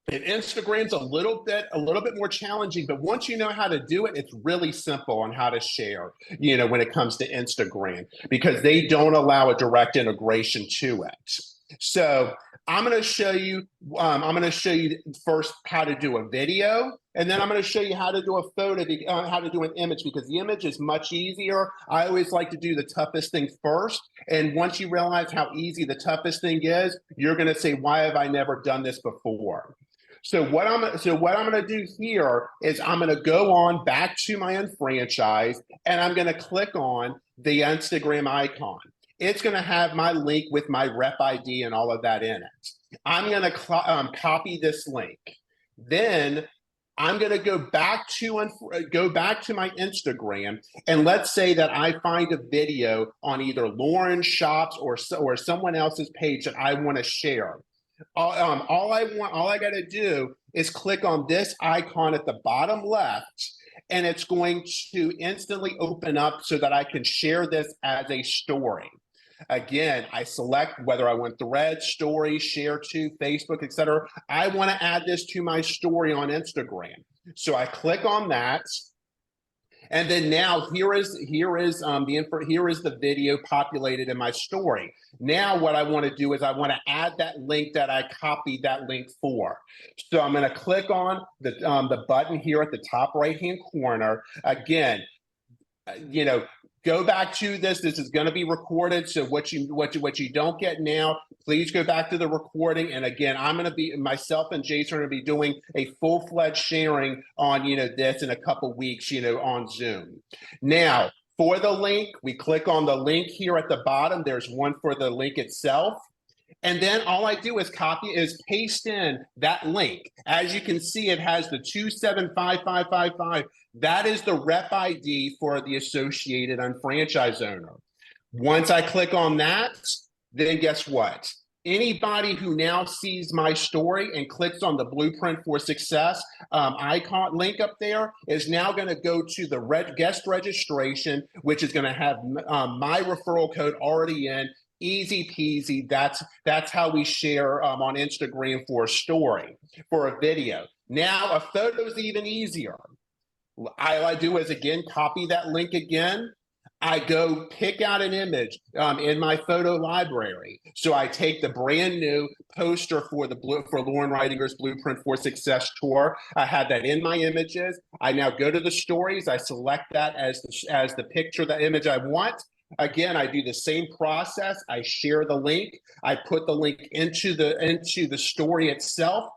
And Instagram's a little bit more challenging, but once you know how to do it, it's really simple on how to share, when it comes to Instagram, because they don't allow a direct integration to it. So I'm going to show you first how to do a video, and then I'm going to show you how to do a photo, how to do an image, because the image is much easier. I always like to do the toughest thing first. And once you realize how easy the toughest thing is, you're going to say, why have I never done this before? So what I'm going to do here is I'm going to go on back to my unfranchise, and I'm going to click on the Instagram icon. It's going to have my link with my rep ID and all of that in it. I'm going to copy this link. Then I'm going to go back to my Instagram, and let's say that I find a video on either Lauren Shops or someone else's page that I want to share. All I got to do is click on this icon at the bottom left, and it's going to instantly open up so that I can share this as a story. Again, I select whether I want thread, story, share to, Facebook, etc. I want to add this to my story on Instagram. So I click on that. And then now here is the video populated in my story. Now what I want to do is I want to add that link that I copied that link for. So I'm going to click on the button here at the top right-hand corner. Again, go back to this. This is going to be recorded. So what you don't get now, please go back to the recording. And again, myself and Jason are going to be doing a full-fledged sharing on, this in a couple weeks, on Zoom. Now, for the link, we click on the link here at the bottom. There's one for the link itself. And then all I do is paste in that link. As you can see, it has the 275555. That is the rep ID for the associated unfranchised owner. Once I click on that, then guess what? Anybody who now sees my story and clicks on the Blueprint for Success icon link up there is now going to go to the guest registration, which is going to have my referral code already in. Easy peasy. That's how we share on Instagram for a story, for a video. Now a photo is even easier. All I do is again copy that link again. I go pick out an image in my photo library. So I take the brand new poster for Lauren Reidinger's Blueprint for Success tour. I have that in my images. I now go to the stories. I select that as the picture, the image I want. Again, I do the same process. I share the link. I put the link into the story itself.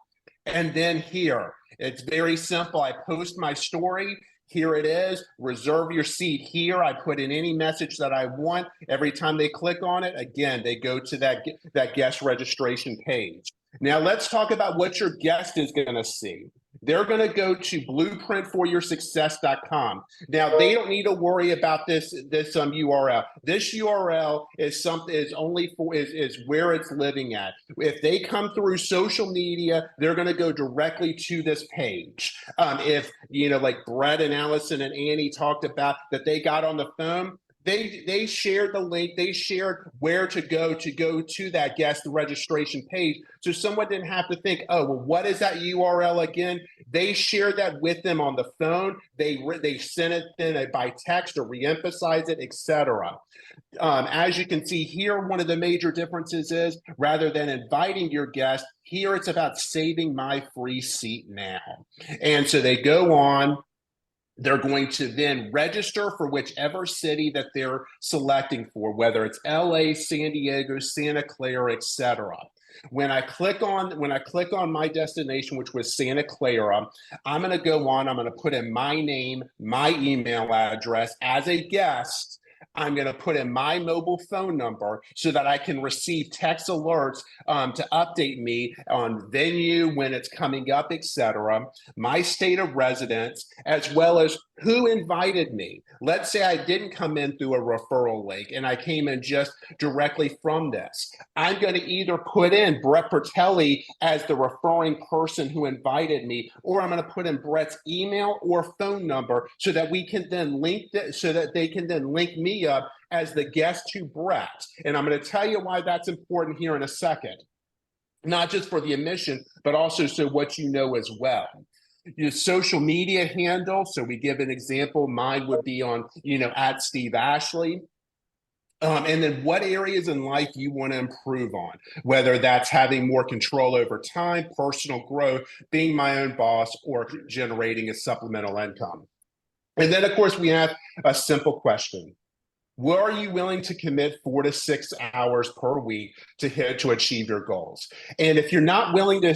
And then here, it's very simple. I post my story. Here it is. Reserve your seat here. I put in any message that I want. Every time they click on it, again, they go to that guest registration page. Now let's talk about what your guest is going to see. They're going to go to blueprintforyoursuccess.com. Now they don't need to worry about this URL. This URL is where it's living at. If they come through social media, they're going to go directly to this page. If like Brett and Allison and Annie talked about that they got on the phone, they shared the link. They shared where to go to that guest registration page. So someone didn't have to think, oh, well, what is that URL again? They shared that with them on the phone. They sent it then by text or reemphasize it, etc. As you can see here, one of the major differences is rather than inviting your guest, here it's about saving my free seat now. And so they go on. They're going to then register for whichever city that they're selecting for, whether it's LA, San Diego, Santa Clara, etc. When I click on my destination, which was Santa Clara, I'm going to go on. I'm going to put in my name, my email address as a guest. I'm going to put in my mobile phone number so that I can receive text alerts to update me on venue, when it's coming up, etc., my state of residence, as well as who invited me. Let's say I didn't come in through a referral link and I came in just directly from this. I'm going to either put in Brett Bertelli as the referring person who invited me, or I'm going to put in Brett's email or phone number so that we can then they can then link me up as the guest to Brett. And I'm going to tell you why that's important here in a second. Not just for the admission, but also so what you know as well. Your social media handle. So we give an example. Mine would be on, at Steve Ashley. And then what areas in life you want to improve on, whether that's having more control over time, personal growth, being my own boss, or generating a supplemental income. And then, of course, we have a simple question. Are you willing to commit 4 to 6 hours per week to achieve your goals? And if you're not willing to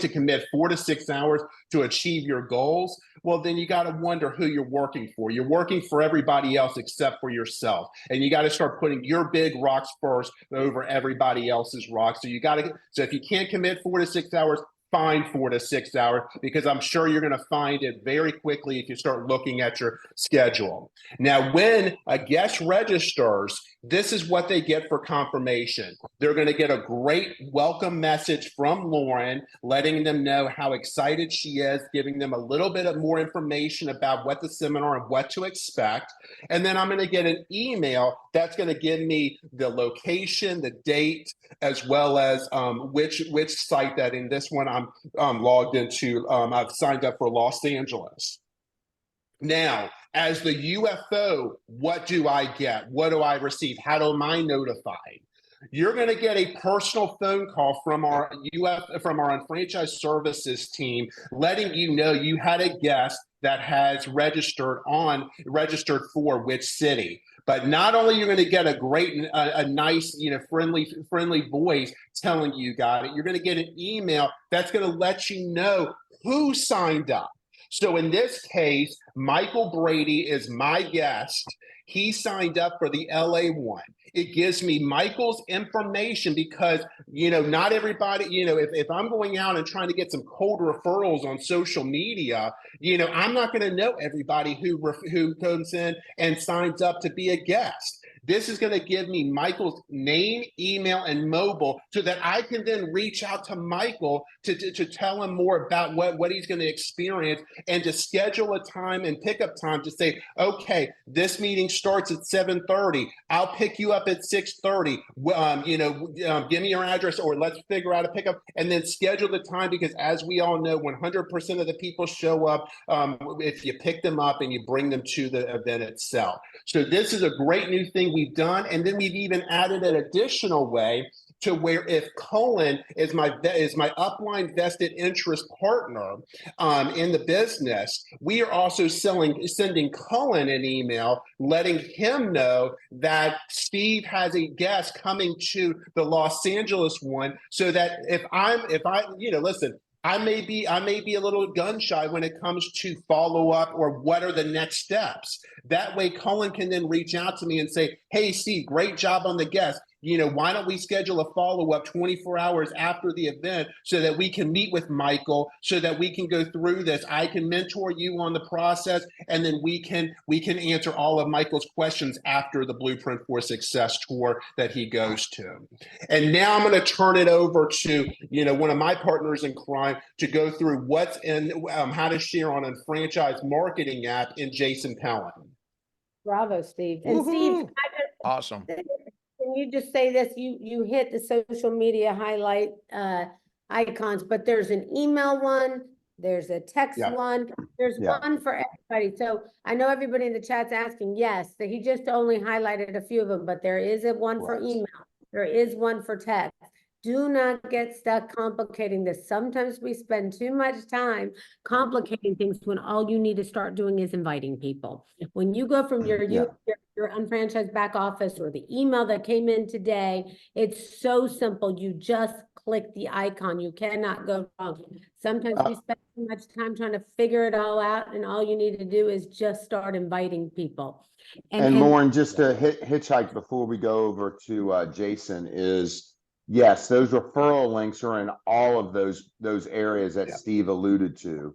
commit 4 to 6 hours to achieve your goals, well, then you got to wonder who you're working for. You're working for everybody else except for yourself. And you got to start putting your big rocks first over everybody else's rocks. So if you can't commit 4 to 6 hours, find 4 to 6 hours, because I'm sure you're going to find it very quickly if you start looking at your schedule. Now, when a guest registers, this is what they get for confirmation. They're going to get a great welcome message from Lauren, letting them know how excited she is, giving them a little bit of more information about what the seminar and what to expect. And then I'm going to get an email that's going to give me the location, the date, as well as which site that in this one I'm logged into. I've signed up for Los Angeles. Now, as the UFO, what do I get? What do I receive? How am I notified? You're going to get a personal phone call from our Unfranchised Services team, letting you know you had a guest that has registered for which city. But not only are you going to get a nice, friendly voice telling you got it, you're going to get an email that's going to let you know who signed up. So in this case, Michael Brady is my guest. He signed up for the LA one. It gives me Michael's information because, not everybody, if I'm going out and trying to get some cold referrals on social media, I'm not going to know everybody who comes in and signs up to be a guest. This is going to give me Michael's name, email, and mobile so that I can then reach out to Michael to tell him more about what he's going to experience and to schedule a time and pick up time to say, okay, this meeting starts at 7:30. I'll pick you up at 6:30. Give me your address or let's figure out a pickup and then schedule the time, because as we all know, 100% of the people show up if you pick them up and you bring them to the event itself. So this is a great new thing we've done. And then we've even added an additional way to where if Cullen is my upline vested interest partner in the business, we are also sending Cullen an email letting him know that Steve has a guest coming to the Los Angeles one, so that if listen, I may be a little gun shy when it comes to follow up or what are the next steps. That way Cullen can then reach out to me and say, hey, Steve, great job on the guest. Why don't we schedule a follow-up 24 hours after the event so that we can meet with Michael, so that we can go through this. I can mentor you on the process, and then we can answer all of Michael's questions after the Blueprint for Success tour that he goes to. And now I'm going to turn it over to one of my partners in crime to go through what's in how to share on a franchise marketing app in Jason Pellin. Bravo, Steve. And Steve, Awesome. can you just say this? You hit the social media highlight icons, but there's an email one, there's a text one, there's one for everybody. So I know everybody in the chat's asking, yes, that he just only highlighted a few of them, but there is a one for email. There is one for text. Do not get stuck complicating this. Sometimes we spend too much time complicating things when all you need to start doing is inviting people. When you go from your unfranchised back office or the email that came in today, it's so simple. You just click the icon. You cannot go wrong. Sometimes we spend too much time trying to figure it all out, and all you need to do is just start inviting people. And Lauren, just to hitchhike before we go over to Jason is, yes, those referral links are in all of those areas that Steve alluded to.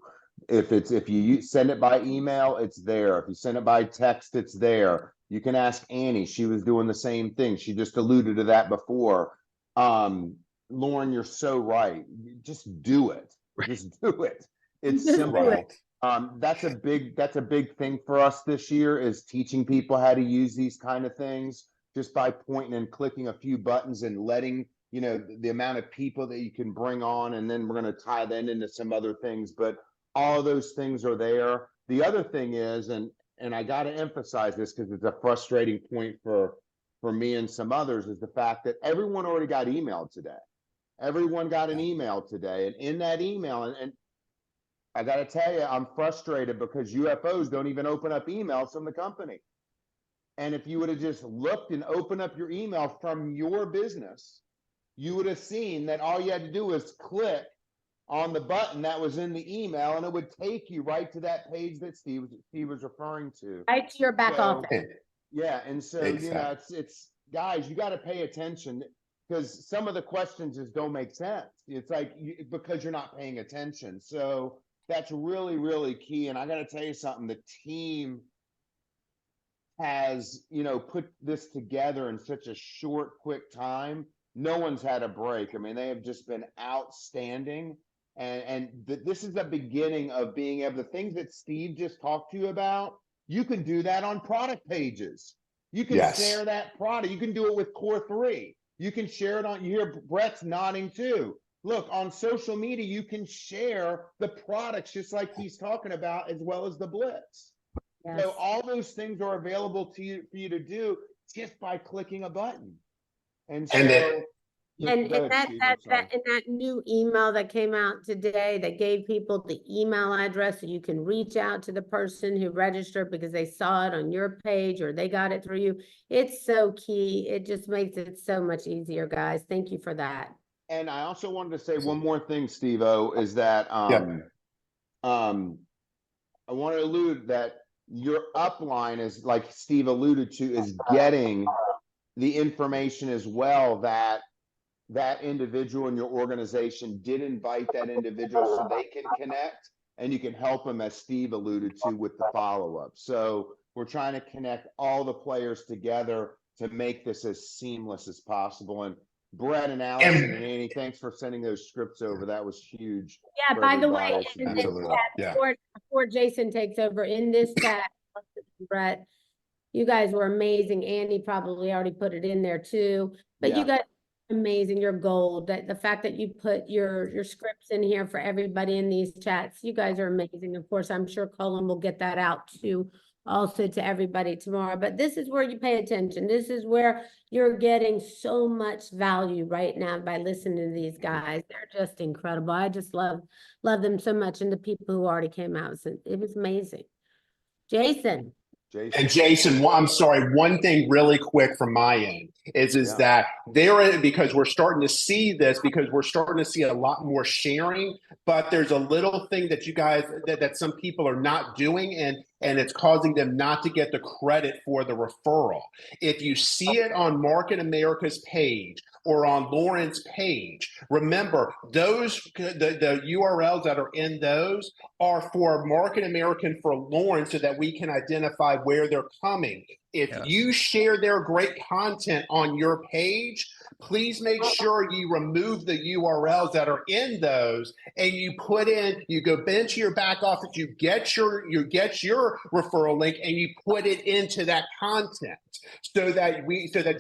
If you send it by email, it's there. If you send it by text, it's there. You can ask Annie. She was doing the same thing. She just alluded to that before. Lauren, you're so right. Just do it. Just do it. It's simple. That's a big thing for us this year, is teaching people how to use these kind of things just by pointing and clicking a few buttons and letting the amount of people that you can bring on, and then we're going to tie that into some other things, but all those things are there. The other thing is, and I got to emphasize this because it's a frustrating point for me and some others, is the fact that everyone already got emailed today. Everyone got an email today, and in that email, and I got to tell you, I'm frustrated because UFOs don't even open up emails from the company. And if you would have just looked and opened up your email from your business, you would have seen that all you had to do was click on the button that was in the email, and it would take you right to that page that Steve was referring to. Right to your back office. Yeah, and so it's guys, you got to pay attention, because some of the questions just don't make sense. It's like because you're not paying attention. So that's really, really key. And I got to tell you something. The team has put this together in such a short, quick time. No one's had a break. I mean, they have just been outstanding. And this is the beginning of being able, the things that Steve just talked to you about, you can do that on product pages. You can share that product. You can do it with Core 3. You can share it on, you hear Brett's nodding too. Look, on social media, you can share the products just like he's talking about, as well as the Blitz. Yes. So all those things are available to you for you to do just by clicking a button. And so, and that new email that came out today that gave people the email address so you can reach out to the person who registered because they saw it on your page or they got it through you. It's so key. It just makes it so much easier, guys. Thank you for that. And I also wanted to say one more thing, Steve-O, is that I want to allude that your upline is, like Steve alluded to, is getting the information as well that that individual in your organization did invite that individual so they can connect, and you can help them, as Steve alluded to, with the follow-up. So we're trying to connect all the players together make this as seamless as possible. And Brett and Allison and Annie, thanks for sending those scripts over. That was huge. Yeah, for by the way, everybody. in this Absolutely. chat, Yeah. before Jason takes over, in this chat, Brett, you guys were amazing. Andy probably already put it in there too, but you Yeah. guys are amazing. You're gold. That the fact that you put your scripts in here for everybody in these chats, you guys are amazing. Of course, I'm sure Colin will get that out to also to everybody tomorrow, but this is where you pay attention. This is where you're getting so much value right now by listening to these guys. They're just incredible. I just love them so much, and the people who already came out. So it was amazing. Jason. And Jason, I'm sorry, one thing really quick from my end is Yeah. that because we're starting to see this, because we're starting to see a lot more sharing, but there's a little thing that you guys, that some people are not doing, and it's causing them not to get the credit for the referral. If you see it on Market America's page or on Lauren's page, remember those, the URLs that are in those are for Market American for Lauren, so that we can identify where they're coming. If you share their great content on your page, please make sure you remove the URLs that are in those, and you put in, you go into your back office, you get your referral link, and you put it into that content so that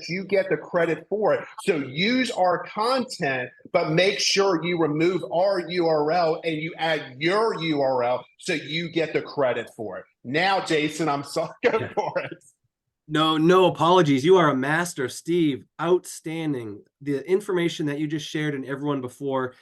you get the credit for it. So use our content, but make sure you remove our URL and you add your URL so you get the credit for it. Now, Jason, I'm sorry, go for it. No apologies. You are a master, Steve. Outstanding. The information that you just shared and everyone before,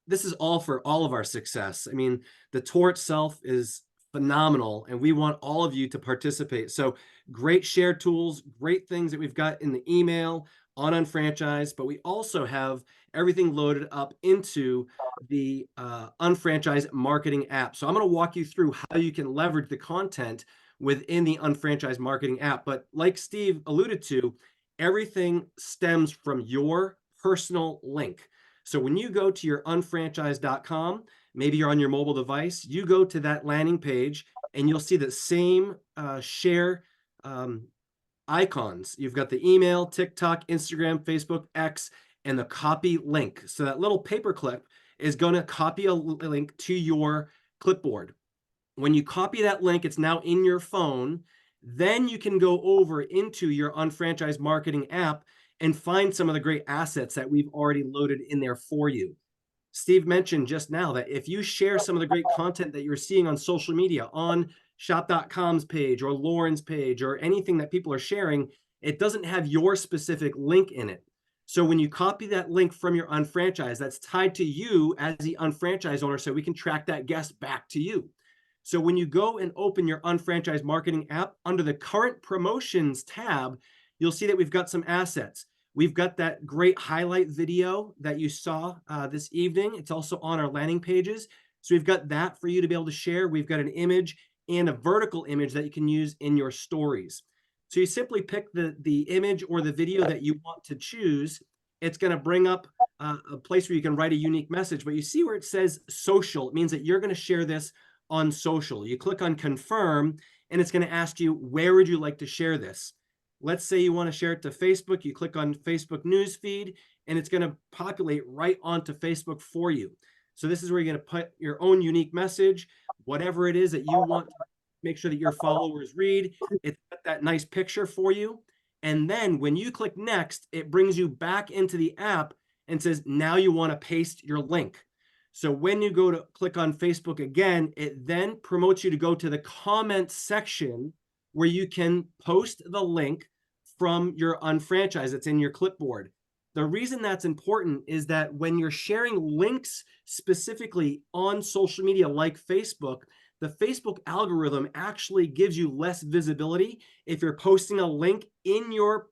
this is all for all of our success. I mean, the tour itself is phenomenal, and we want all of you to participate. So great share tools, great things that we've got in the email on Unfranchised, but we also have everything loaded up into the Unfranchised marketing app. So I'm going to walk you through how you can leverage the content within the Unfranchised marketing app. But like Steve alluded to, everything stems from your personal link. So when you go to your unfranchised.com, maybe you're on your mobile device, you go to that landing page and you'll see the same share icons. You've got the email, TikTok, Instagram, Facebook, X, and the copy link. So that little paperclip is going to copy a link to your clipboard. When you copy that link, it's now in your phone. Then you can go over into your Unfranchised marketing app and find some of the great assets that we've already loaded in there for you. Steve mentioned just now that if you share some of the great content that you're seeing on social media, on shop.com's page or Lauren's page or anything that people are sharing, it doesn't have your specific link in it. So when you copy that link from your Unfranchised, that's tied to you as the Unfranchised owner, so we can track that guest back to you. So when you go and open your Unfranchised marketing app, under the current promotions tab, you'll see that we've got some assets. We've got that great highlight video that you saw this evening. It's also on our landing pages. So we've got that for you to be able to share. We've got an image and a vertical image that you can use in your stories. So you simply pick the image or the video that you want to choose. It's going to bring up a place where you can write a unique message. But you see where it says social. It means that you're going to share this on social. You click on confirm, and it's going to ask you, where would you like to share this? Let's say you want to share it to Facebook. You click on Facebook newsfeed, and it's going to populate right onto Facebook for you. So this is where you're going to put your own unique message, whatever it is that you want to make sure that your followers read. It's got that nice picture for you. And then when you click next, it brings you back into the app and says, now you want to paste your link. So when you go to click on Facebook again, it then promotes you to go to the comments section where you can post the link from your Unfranchised that's in your clipboard. The reason that's important is that when you're sharing links specifically on social media like Facebook, the Facebook algorithm actually gives you less visibility if you're posting a link in your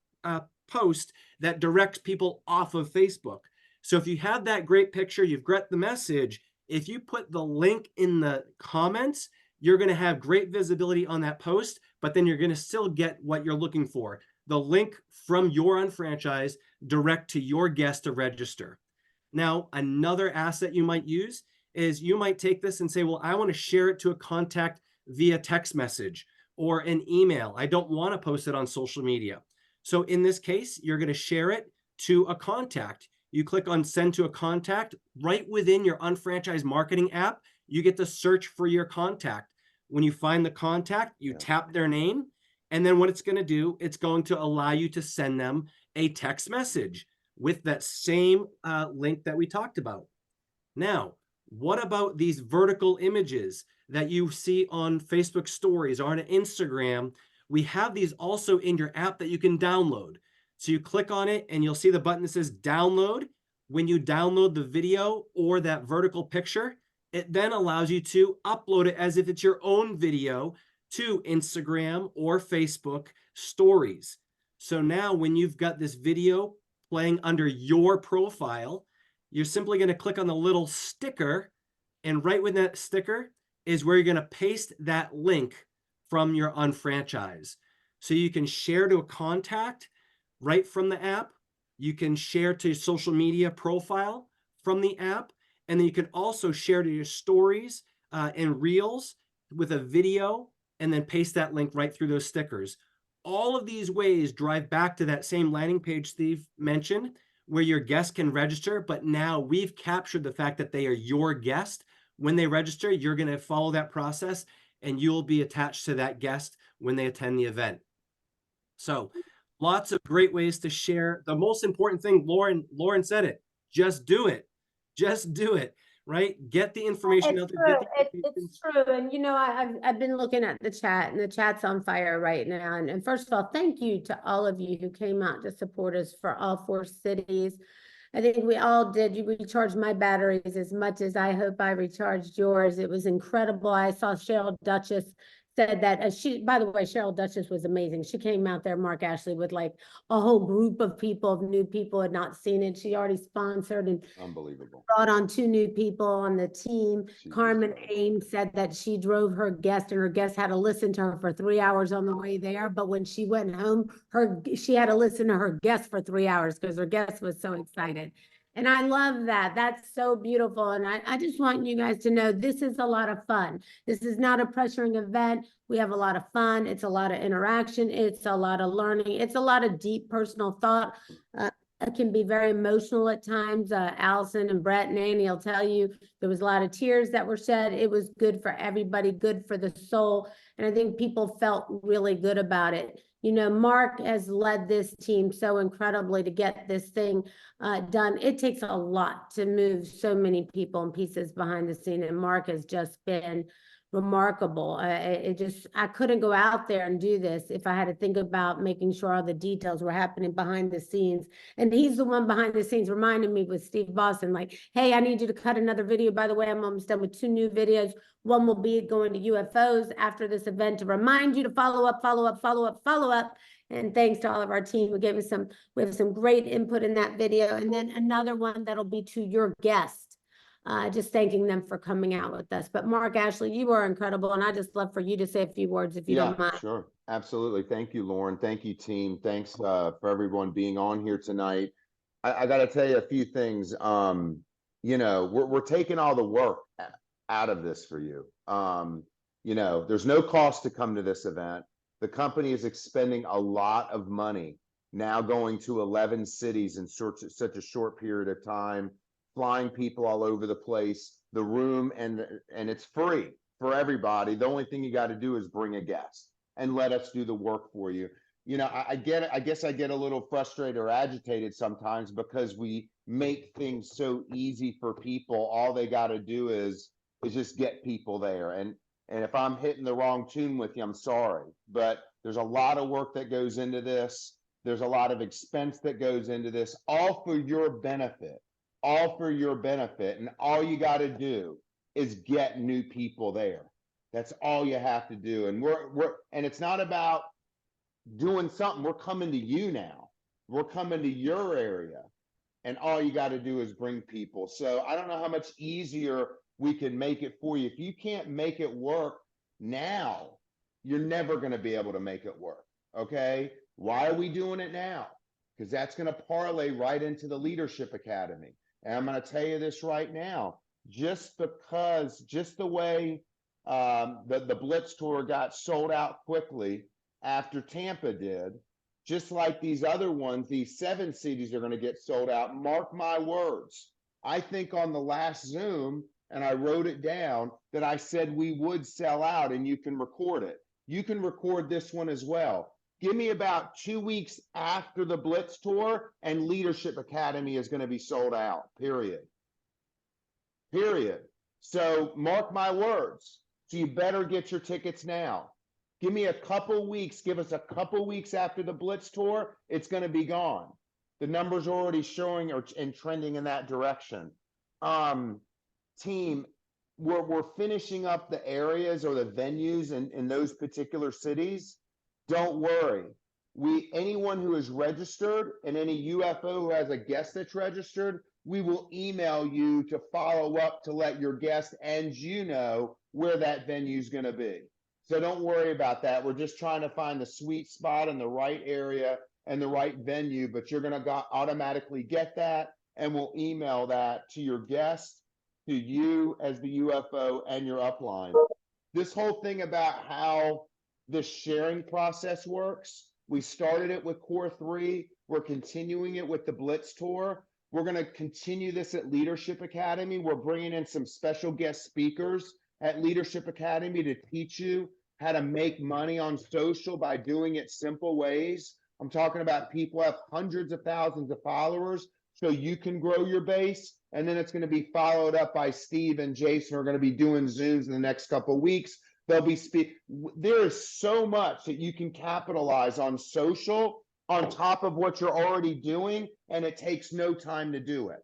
post that directs people off of Facebook. So if you have that great picture, you've got the message, if you put the link in the comments, you're going to have great visibility on that post, but then you're going to still get what you're looking for. The link from your Unfranchised direct to your guest to register. Now, another asset you might use is you might take this and say, well, I want to share it to a contact via text message or an email. I don't want to post it on social media. So in this case, you're going to share it to a contact. You click on send to a contact. Right within your unfranchised marketing app, you get to search for your contact. When you find the contact, you tap their name, and then what it's going to do, it's going to allow you to send them a text message with that same link that we talked about. Now, what about these vertical images that you see on Facebook stories or on Instagram? We have these also in your app that you can download. So you click on it and you'll see the button that says download. When you download the video or that vertical picture, it then allows you to upload it as if it's your own video to Instagram or Facebook stories. So now when you've got this video playing under your profile, you're simply going to click on the little sticker, and right with that sticker is where you're going to paste that link from your unfranchise. So you can share to a contact right from the app. You can share to your social media profile from the app. And then you can also share to your stories and reels with a video, and then paste that link right through those stickers. All of these ways drive back to that same landing page Steve mentioned, where your guests can register, but now we've captured the fact that they are your guest. When they register, you're going to follow that process, and you'll be attached to that guest when they attend the event. So lots of great ways to share. The most important thing, Lauren said it, just do it. Just do it, right? Get the information out there. It's true. And you know, I've been looking at the chat, and the chat's on fire right now. And first of all, thank you to all of you who came out to support us for all 4 cities. I think we all did. You recharged my batteries as much as I hope I recharged yours. It was incredible. I saw Cheryl Duchess said that by the way, Cheryl Duchess was amazing. She came out there, Mark Ashley, with like a whole group of people, of new people had not seen it. She already sponsored and Unbelievable. brought on 2 new people on the team. Carmen Ames said that she drove her guest, and her guest had to listen to her for 3 hours on the way there. But when she went home, she had to listen to her guest for 3 hours because her guest was so excited. And I love that. That's so beautiful. And I just want you guys to know this is a lot of fun. This is not a pressuring event. We have a lot of fun. It's a lot of interaction. It's a lot of learning. It's a lot of deep personal thought. It can be very emotional at times. Allison and Brett and Annie will tell you there was a lot of tears that were shed. It was good for everybody, good for the soul. And I think people felt really good about it. You know, Mark has led this team so incredibly to get this thing done. It takes a lot to move so many people and pieces behind the scene, and Mark has just been remarkable. I couldn't go out there and do this if I had to think about making sure all the details were happening behind the scenes. And he's the one behind the scenes reminding me with Steve Boston, like, hey, I need you to cut another video. By the way, I'm almost done with 2 new videos. One will be going to UFOs after this event to remind you to follow up. And thanks to all of our team who gave us we have some great input in that video. And then another one that'll be to your guest. Just thanking them for coming out with us. But Mark Ashley, you are incredible. And I just love for you to say a few words if you don't mind. Sure. Absolutely. Thank you, Lauren. Thank you, team. Thanks for everyone being on here tonight. I got to tell you a few things. You know, we're taking all the work out of this for you. You know, there's no cost to come to this event. The company is expending a lot of money now, going to 11 cities in such a short period of time, flying people all over the place, the room, and it's free for everybody. The only thing you got to do is bring a guest and let us do the work for you. You know, I get it. I guess I get a little frustrated or agitated sometimes because we make things so easy for people. All they got to do is just get people there. And if I'm hitting the wrong tune with you, I'm sorry. But there's a lot of work that goes into this. There's a lot of expense that goes into this, all for your benefit. All for your benefit, and all you got to do is get new people there. That's all you have to do. And and it's not about doing something. We're coming to you now. We're coming to your area, and all you got to do is bring people. So I don't know how much easier we can make it for you. If you can't make it work now, you're never going to be able to make it work. Okay? Why are we doing it now? Because that's going to parlay right into the Leadership Academy. And I'm going to tell you this right now, just the way the Blitz Tour got sold out quickly after Tampa did, just like these other ones, these 7 cities are going to get sold out. Mark my words. I think on the last Zoom, and I wrote it down, that I said we would sell out, and you can record it. You can record this one as well. Give me about 2 weeks after the Blitz tour, and Leadership Academy is going to be sold out, period. Period. So mark my words. So you better get your tickets now. Give me a couple weeks. Give us a couple weeks after the Blitz tour. It's going to be gone. The numbers are already showing and trending in that direction. Team, we're finishing up the areas or the venues in those particular cities. Don't worry. Anyone who is registered and any UFO who has a guest that's registered, we will email you to follow up to let your guest and you know where that venue is going to be. So don't worry about that. We're just trying to find the sweet spot in the right area and the right venue, but you're going to automatically get that, and we'll email that to your guest, to you as the UFO, and your upline. This whole thing about how the sharing process works, we started it with Core 3. We're continuing it with the Blitz tour. We're going to continue this at Leadership Academy. We're bringing in some special guest speakers at Leadership Academy to teach you how to make money on social by doing it simple ways. I'm talking about people who have hundreds of thousands of followers, so you can grow your base. And then it's going to be followed up by Steve and Jason, who are going to be doing Zooms in the next couple of weeks. They'll be there is so much that you can capitalize on social on top of what you're already doing, and it takes no time to do it.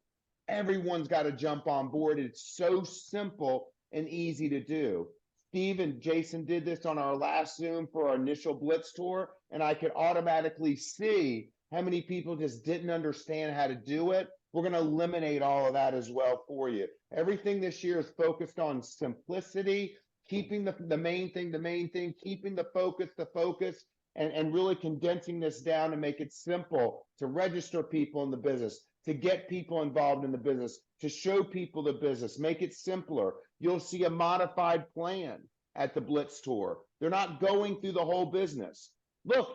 Everyone's got to jump on board. It's so simple and easy to do. Steve and Jason did this on our last Zoom for our initial Blitz tour, and I could automatically see how many people just didn't understand how to do it. We're going to eliminate all of that as well for you. Everything this year is focused on simplicity, keeping the main thing, keeping the focus, and really condensing this down to make it simple to register people in the business, to get people involved in the business, to show people the business, make it simpler. You'll see a modified plan at the Blitz tour. They're not going through the whole business. Look,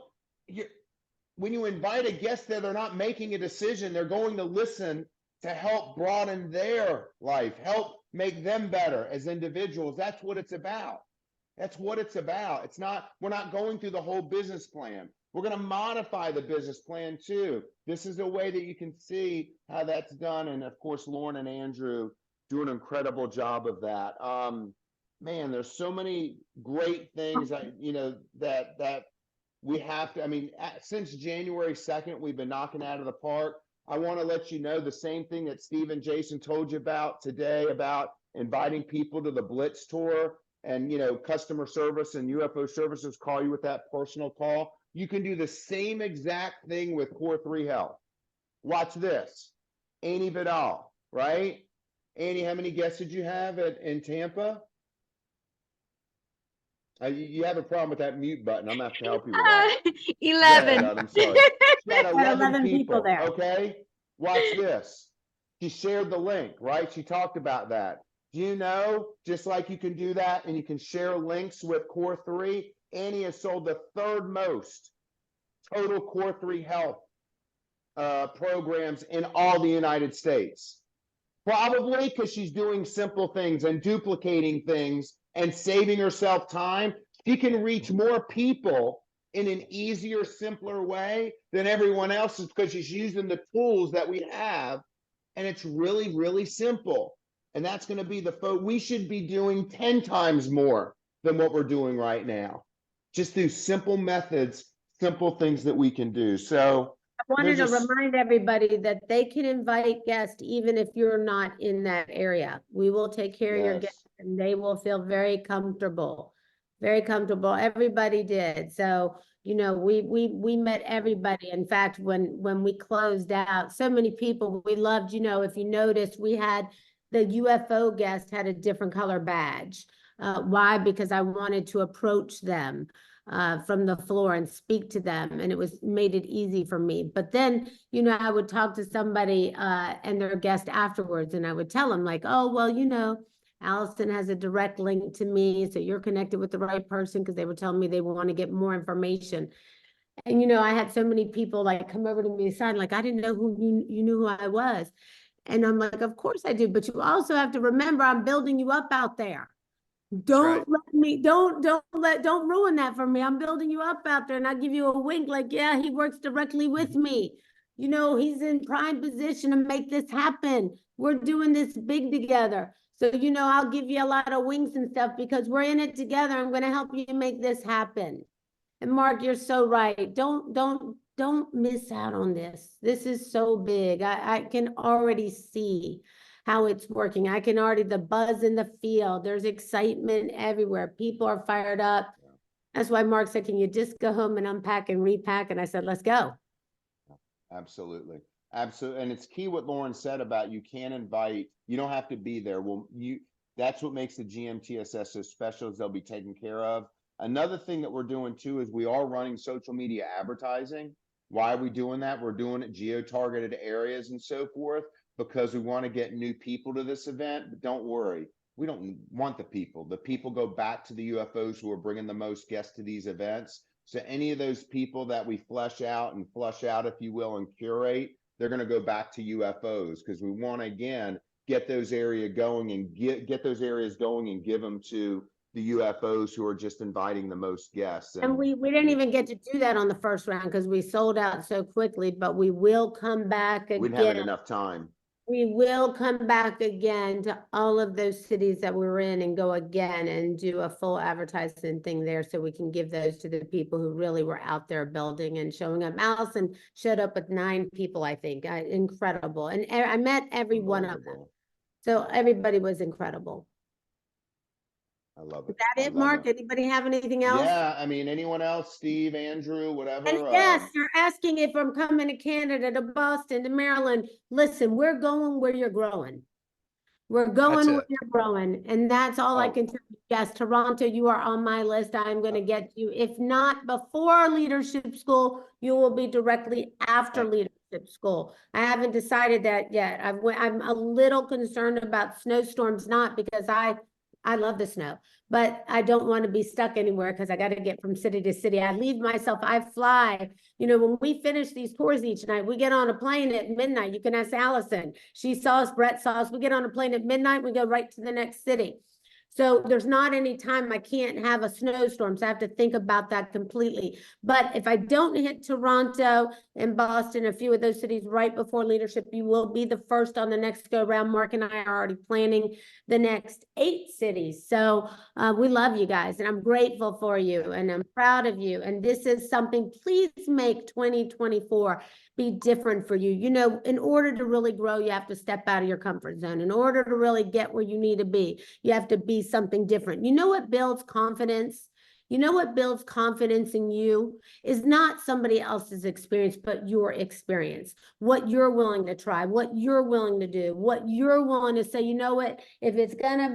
when you invite a guest there, they're not making a decision. They're going to listen to help broaden their life, help make them better as individuals. That's what it's about. That's what it's about. We're not going through the whole business plan. We're going to modify the business plan too. This is a way that you can see how that's done. And of course, Lauren and Andrew do an incredible job of that. Man, there's so many great things that we have to, since January 2nd, we've been knocking out of the park. I want to let you know the same thing that Steve and Jason told you about today, about inviting people to the Blitz tour, and, customer service and UFO services call you with that personal call. You can do the same exact thing with Core 3 Health. Watch this. Annie Vidal, right? Annie, how many guests did you have in Tampa? You have a problem with that mute button. I'm going to have to help you with that. 11. I'm sorry. She had 11 people there. Okay? Watch this. She shared the link, right? She talked about that. Do you know, just like you can do that and you can share links with Core 3, Annie has sold the 3rd most total Core 3 Health programs in all the United States. Probably because she's doing simple things and duplicating things and saving herself time. She can reach more people in an easier, simpler way than everyone else is, because she's using the tools that we have, and it's really, really simple. And that's going to be we should be doing 10 times more than what we're doing right now. Just through simple methods, simple things that we can do. So I wanted to remind everybody that they can invite guests even if you're not in that area. We will take care of your guests, and they will feel very comfortable. Very comfortable. Everybody did. So, we met everybody. In fact, when we closed out, so many people, we loved, if you noticed, we had the UFO guest had a different color badge. Why? Because I wanted to approach them from the floor and speak to them, and it made it easy for me. But then, I would talk to somebody and their guest afterwards, and I would tell them like, oh, well, Allison has a direct link to me, so you're connected with the right person, because they were telling me they want to get more information. And, you know, I had so many people like come over to me sign, like, I didn't know who you knew who I was. And I'm like, of course I do. But you also have to remember, I'm building you up out there. Don't don't ruin that for me. I'm building you up out there, and I'll give you a wink like, yeah, he works directly with me. You know, he's in prime position to make this happen. We're doing this big together. So, you know, I'll give you a lot of winks and stuff because we're in it together. I'm going to help you make this happen. And Mark, you're so right. Don't miss out on this. This is so big. I can already see how it's working. I can already, the buzz in the field, there's excitement everywhere. People are fired up. That's why Mark said, can you just go home and unpack and repack? And I said, let's go. Absolutely. Absolutely. And it's key what Lauren said about you can invite, you don't have to be there. Well, that's what makes the GMTSS so special, is they'll be taken care of. Another thing that we're doing too is we are running social media advertising. Why are we doing that? We're doing it geo-targeted areas and so forth, because we want to get new people to this event. But don't worry, we don't want the people. The people go back to the UFOs who are bringing the most guests to these events. So any of those people that we flush out, if you will, and curate, they're going to go back to UFOs, because we want to, again, get those areas going and get those areas going and give them to the UFOs who are just inviting the most guests. And we didn't even get to do that on the first round because we sold out so quickly, but we will come back again. We didn't have enough time. We will come back again to all of those cities that we were in and go again and do a full advertising thing there, so we can give those to the people who really were out there building and showing up. Allison showed up with 9 people, I think. Incredible. And I met every one of them. So everybody was incredible. I love it. Is that it, Mark? Anybody have anything else? Yeah, I mean, anyone else? Steve, Andrew, whatever. And yes, you're asking if I'm coming to Canada, to Boston, to Maryland. Listen, we're going where you're growing. We're going where you're growing. And that's all I can tell you. Yes, Toronto, you are on my list. I'm going to get you. If not before leadership school, you will be directly after leadership school. I haven't decided that yet. I'm a little concerned about snowstorms, not because I love the snow, but I don't want to be stuck anywhere because I got to get from city to city. I fly. You know, when we finish these tours each night, we get on a plane at midnight. You can ask Allison. She saw us, Brett saw us. We get on a plane at midnight. We go right to the next city. So there's not any time I can't have a snowstorm. So I have to think about that completely. But if I don't hit Toronto and Boston, a few of those cities right before leadership, you will be the first on the next go round. Mark and I are already planning the next 8 cities. So we love you guys, and I'm grateful for you, and I'm proud of you. And this is something, please make 2024 be different for you. You know, in order to really grow, you have to step out of your comfort zone. In order to really get where you need to be, you have to be something different. You know what builds confidence? You know what builds confidence in you is not somebody else's experience, but your experience, what you're willing to try, what you're willing to do, what you're willing to say, you know what, if it's going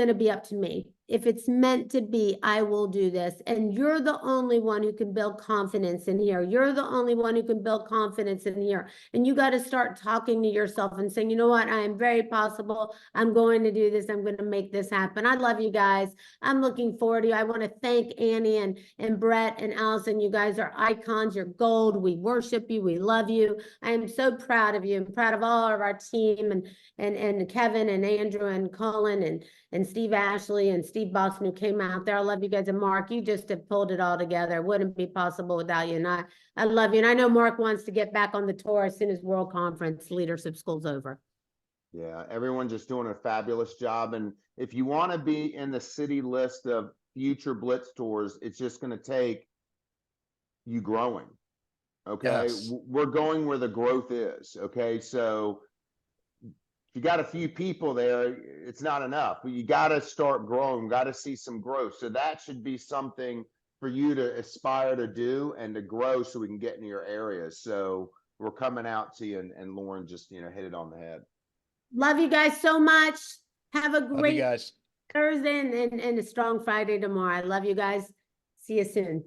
to be up to me. If it's meant to be, I will do this. And you're the only one who can build confidence in here. You're the only one who can build confidence in here. And you got to start talking to yourself and saying, you know what, I am very possible. I'm going to do this. I'm going to make this happen. I love you guys. I'm looking forward to you. I want to thank Annie and Brett and Allison. You guys are icons. You're gold. We worship you. We love you. I am so proud of you. I'm proud of all of our team and Kevin and Andrew and Colin and Steve Ashley and Steve Boston, who came out there. I love you guys. And Mark, you just have pulled it all together. It wouldn't be possible without you. And I love you. And I know Mark wants to get back on the tour as soon as World Conference Leadership School's over. Yeah, everyone just doing a fabulous job. And if you want to be in the city list of future Blitz tours, it's just going to take you growing. Okay. Yes. We're going where the growth is. Okay. So you got a few people there, it's not enough. You got to start growing, got to see some growth. So that should be something for you to aspire to do and to grow so we can get into your areas. So we're coming out to you, and Lauren just, hit it on the head. Love you guys so much. Have a Love you great guys. Thursday and a strong Friday tomorrow. I love you guys. See you soon.